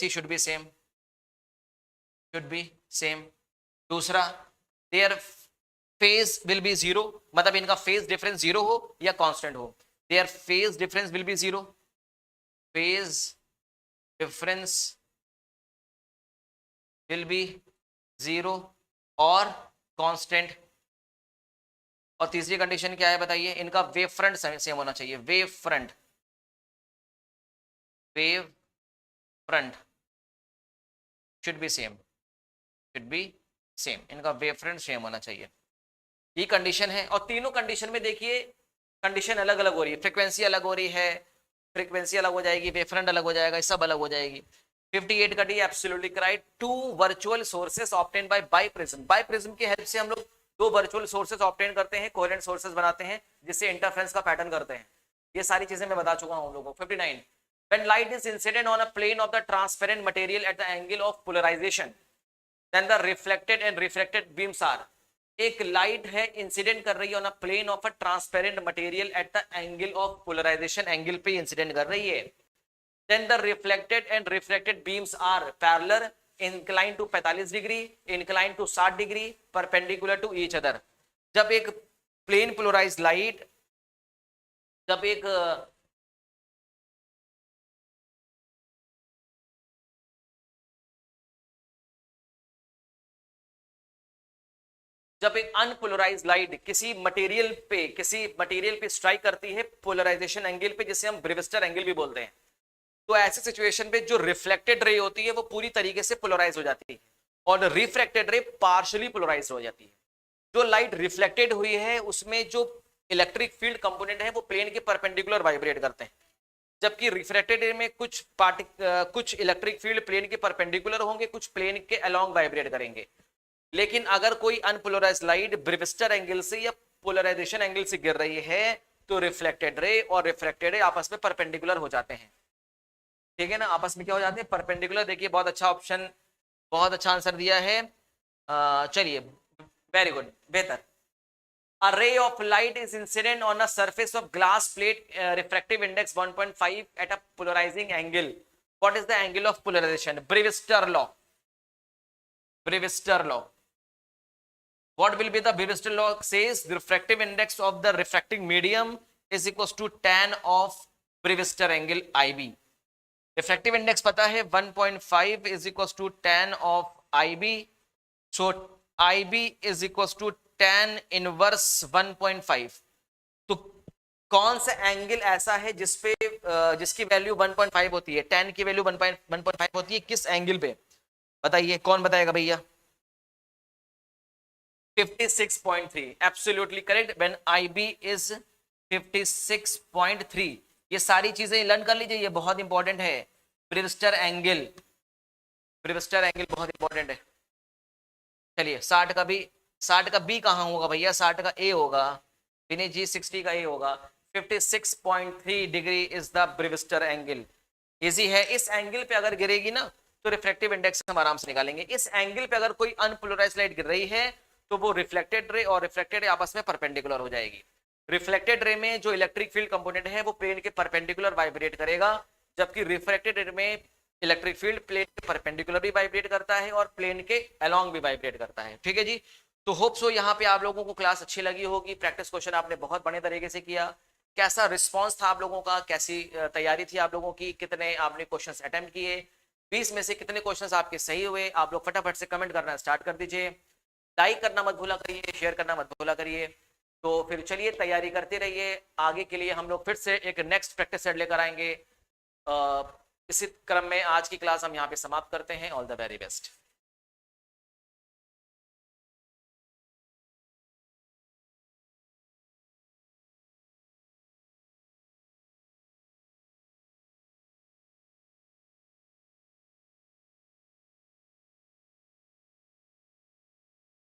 should be same. दूसरा, their phase will be zero, मतलब इनका phase difference zero हो या constant हो. Their phase difference will be zero. Phase difference will be zero और constant. और तीसरी कंडीशन क्या है बताइए? इनका वेव फ्रंट सेम होना चाहिए. Wave front should be same. इनका वेव फ्रंट सेम होना चाहिए. ये कंडीशन है. और तीनों कंडीशन में देखिए कंडीशन अलग अलग हो रही है. फ्रीक्वेंसी अलग हो रही है, फ्रीक्वेंसी अलग हो जाएगी, वेव फ्रंट अलग हो जाएगा, सब अलग हो जाएगी. 58 का D absolutely correct. Two virtual sources obtain by prism. By prism की हेल्प से हम लोग दो वर्चुअल सोर्सेस ऑब्टेन करते हैं, कोहेरेंट सोर्सेस बनाते हैं, जिससे इंटरफेरेंस का पैटर्न करते हैं. ये सारी चीजें मैं बता चुका हूं हम लोगों को. 59, when light is incident on a plane of the transparent material at the angle of polarization, then the reflected and refracted beams are. एक लाइट है इंसिडेंट कर रही है on a plane of a transparent material at the angle of polarization. Angle पे इंसिडेंट कर रही है. then the reflected and refracted beams are parallel, inclined to 45 degree, inclined to 60 degree, perpendicular to each other. जब एक प्लेन पोलराइज्ड लाइट, जब एक अनपोलराइज्ड लाइट किसी मटेरियल पे स्ट्राइक करती है पोलराइजेशन एंगल पे, जिसे हम ब्रेविस्टर एंगल भी बोलते हैं, तो ऐसी सिचुएशन पे जो रिफ्लेक्टेड रे होती है वो पूरी तरीके से पोलराइज हो जाती है और रिफ्रैक्टेड रे पार्शियली पोलराइज हो जाती है. जो लाइट रिफ्लेक्टेड हुई है उसमें जो इलेक्ट्रिक फील्ड कंपोनेंट है वो प्लेन के परपेंडिकुलर वाइब्रेट करते हैं, जबकि रिफ्रैक्टेड रे में कुछ इलेक्ट्रिक फील्ड प्लेन के परपेंडिकुलर होंगे, कुछ प्लेन के अलोंग वाइब्रेट करेंगे. लेकिन अगर कोई अनपोलराइज्ड लाइट ब्रेविस्टर एंगल से या पोलराइजेशन एंगल से गिर रही है तो रिफ्लेक्टेड रे और रिफ्रैक्टेड रे आपस में परपेंडिकुलर हो जाते हैं. ठीक है ना, आपस में क्या हो जाते हैं? परपेंडिकुलर. देखिए बहुत अच्छा ऑप्शन, बहुत अच्छा आंसर दिया है. चलिए वेरी गुड, बेहतर. A ray of light is incident on a surface of glass plate, refractive index 1.5 at a polarizing angle. What is the angle of polarization? Brewster law. What will be the Brewster law? Says the refractive index of the refracting medium is equals to tan of Brewster angle IB. Refractive index पता है 1.5 is equals to tan of IB. So IB is equals to tan inverse 1.5. तो कौन सा एंगल ऐसा है जिसकी वैल्यू 1.5 होती है, tan की वैल्यू 1.5 होती है, किस एंगल पे बताइए? कौन बताएगा भैया? 56.3. Absolutely correct. When IB is 56.3. ये सारी चीजें लर्न कर लीजिए, ये बहुत इंपॉर्टेंट है. ब्रेविस्टर एंगल बहुत इंपॉर्टेंट है. चलिए 60 का बी कहाँ होगा भैया? 60 का ए होगा. विनीत जी 60 का ए होगा. 56.3 degree is the Brewster angle. Easy है. इस एंगल पे अगर गिरेगी ना तो रिफ्लेक्टिव इंडेक्स हम आराम से निकालेंगे. इस एंगल पे अगर कोई अनपोलराइज्ड लाइट गिर रही है तो वो रिफ्लेक्टेड रे और रिफ्रैक्टेड रे आपस में परपेंडिकुलर हो जाएगी. रिफ्लेक्टेड रे में जो इलेक्ट्रिक फील्ड कंपोनेंट है वो प्लेन के परपेंडिकुलर वाइब्रेट करेगा, जबकि रिफ्रैक्टेड रे में इलेक्ट्रिक फील्ड प्लेन के परपेंडिकुलर भी वाइब्रेट करता है और प्लेन के अलोंग भी वाइब्रेट करता है. ठीक है जी. तो होप सो यहाँ पे आप लोगों को क्लास अच्छी लगी होगी. प्रैक्टिस क्वेश्चन आपने बहुत बढ़िया तरीके से किया. कैसा रिस्पॉन्स था आप लोगों का? कैसी तैयारी थी आप लोगों की? कितने आपने क्वेश्चन अटेम्प्ट किए? 20 में से कितने क्वेश्चन आपके सही हुए? आप लोग फटाफट से कमेंट करना स्टार्ट कर दीजिए. लाइक करना मत भूला करिए, शेयर करना मत भूला करिए। तो फिर चलिए तैयारी करते रहिए, आगे के लिए हम लोग फिर से एक नेक्स्ट प्रैक्टिस सेट लेकर आएंगे। इसी क्रम में आज की क्लास हम यहाँ पे समाप्त करते हैं। All the very best.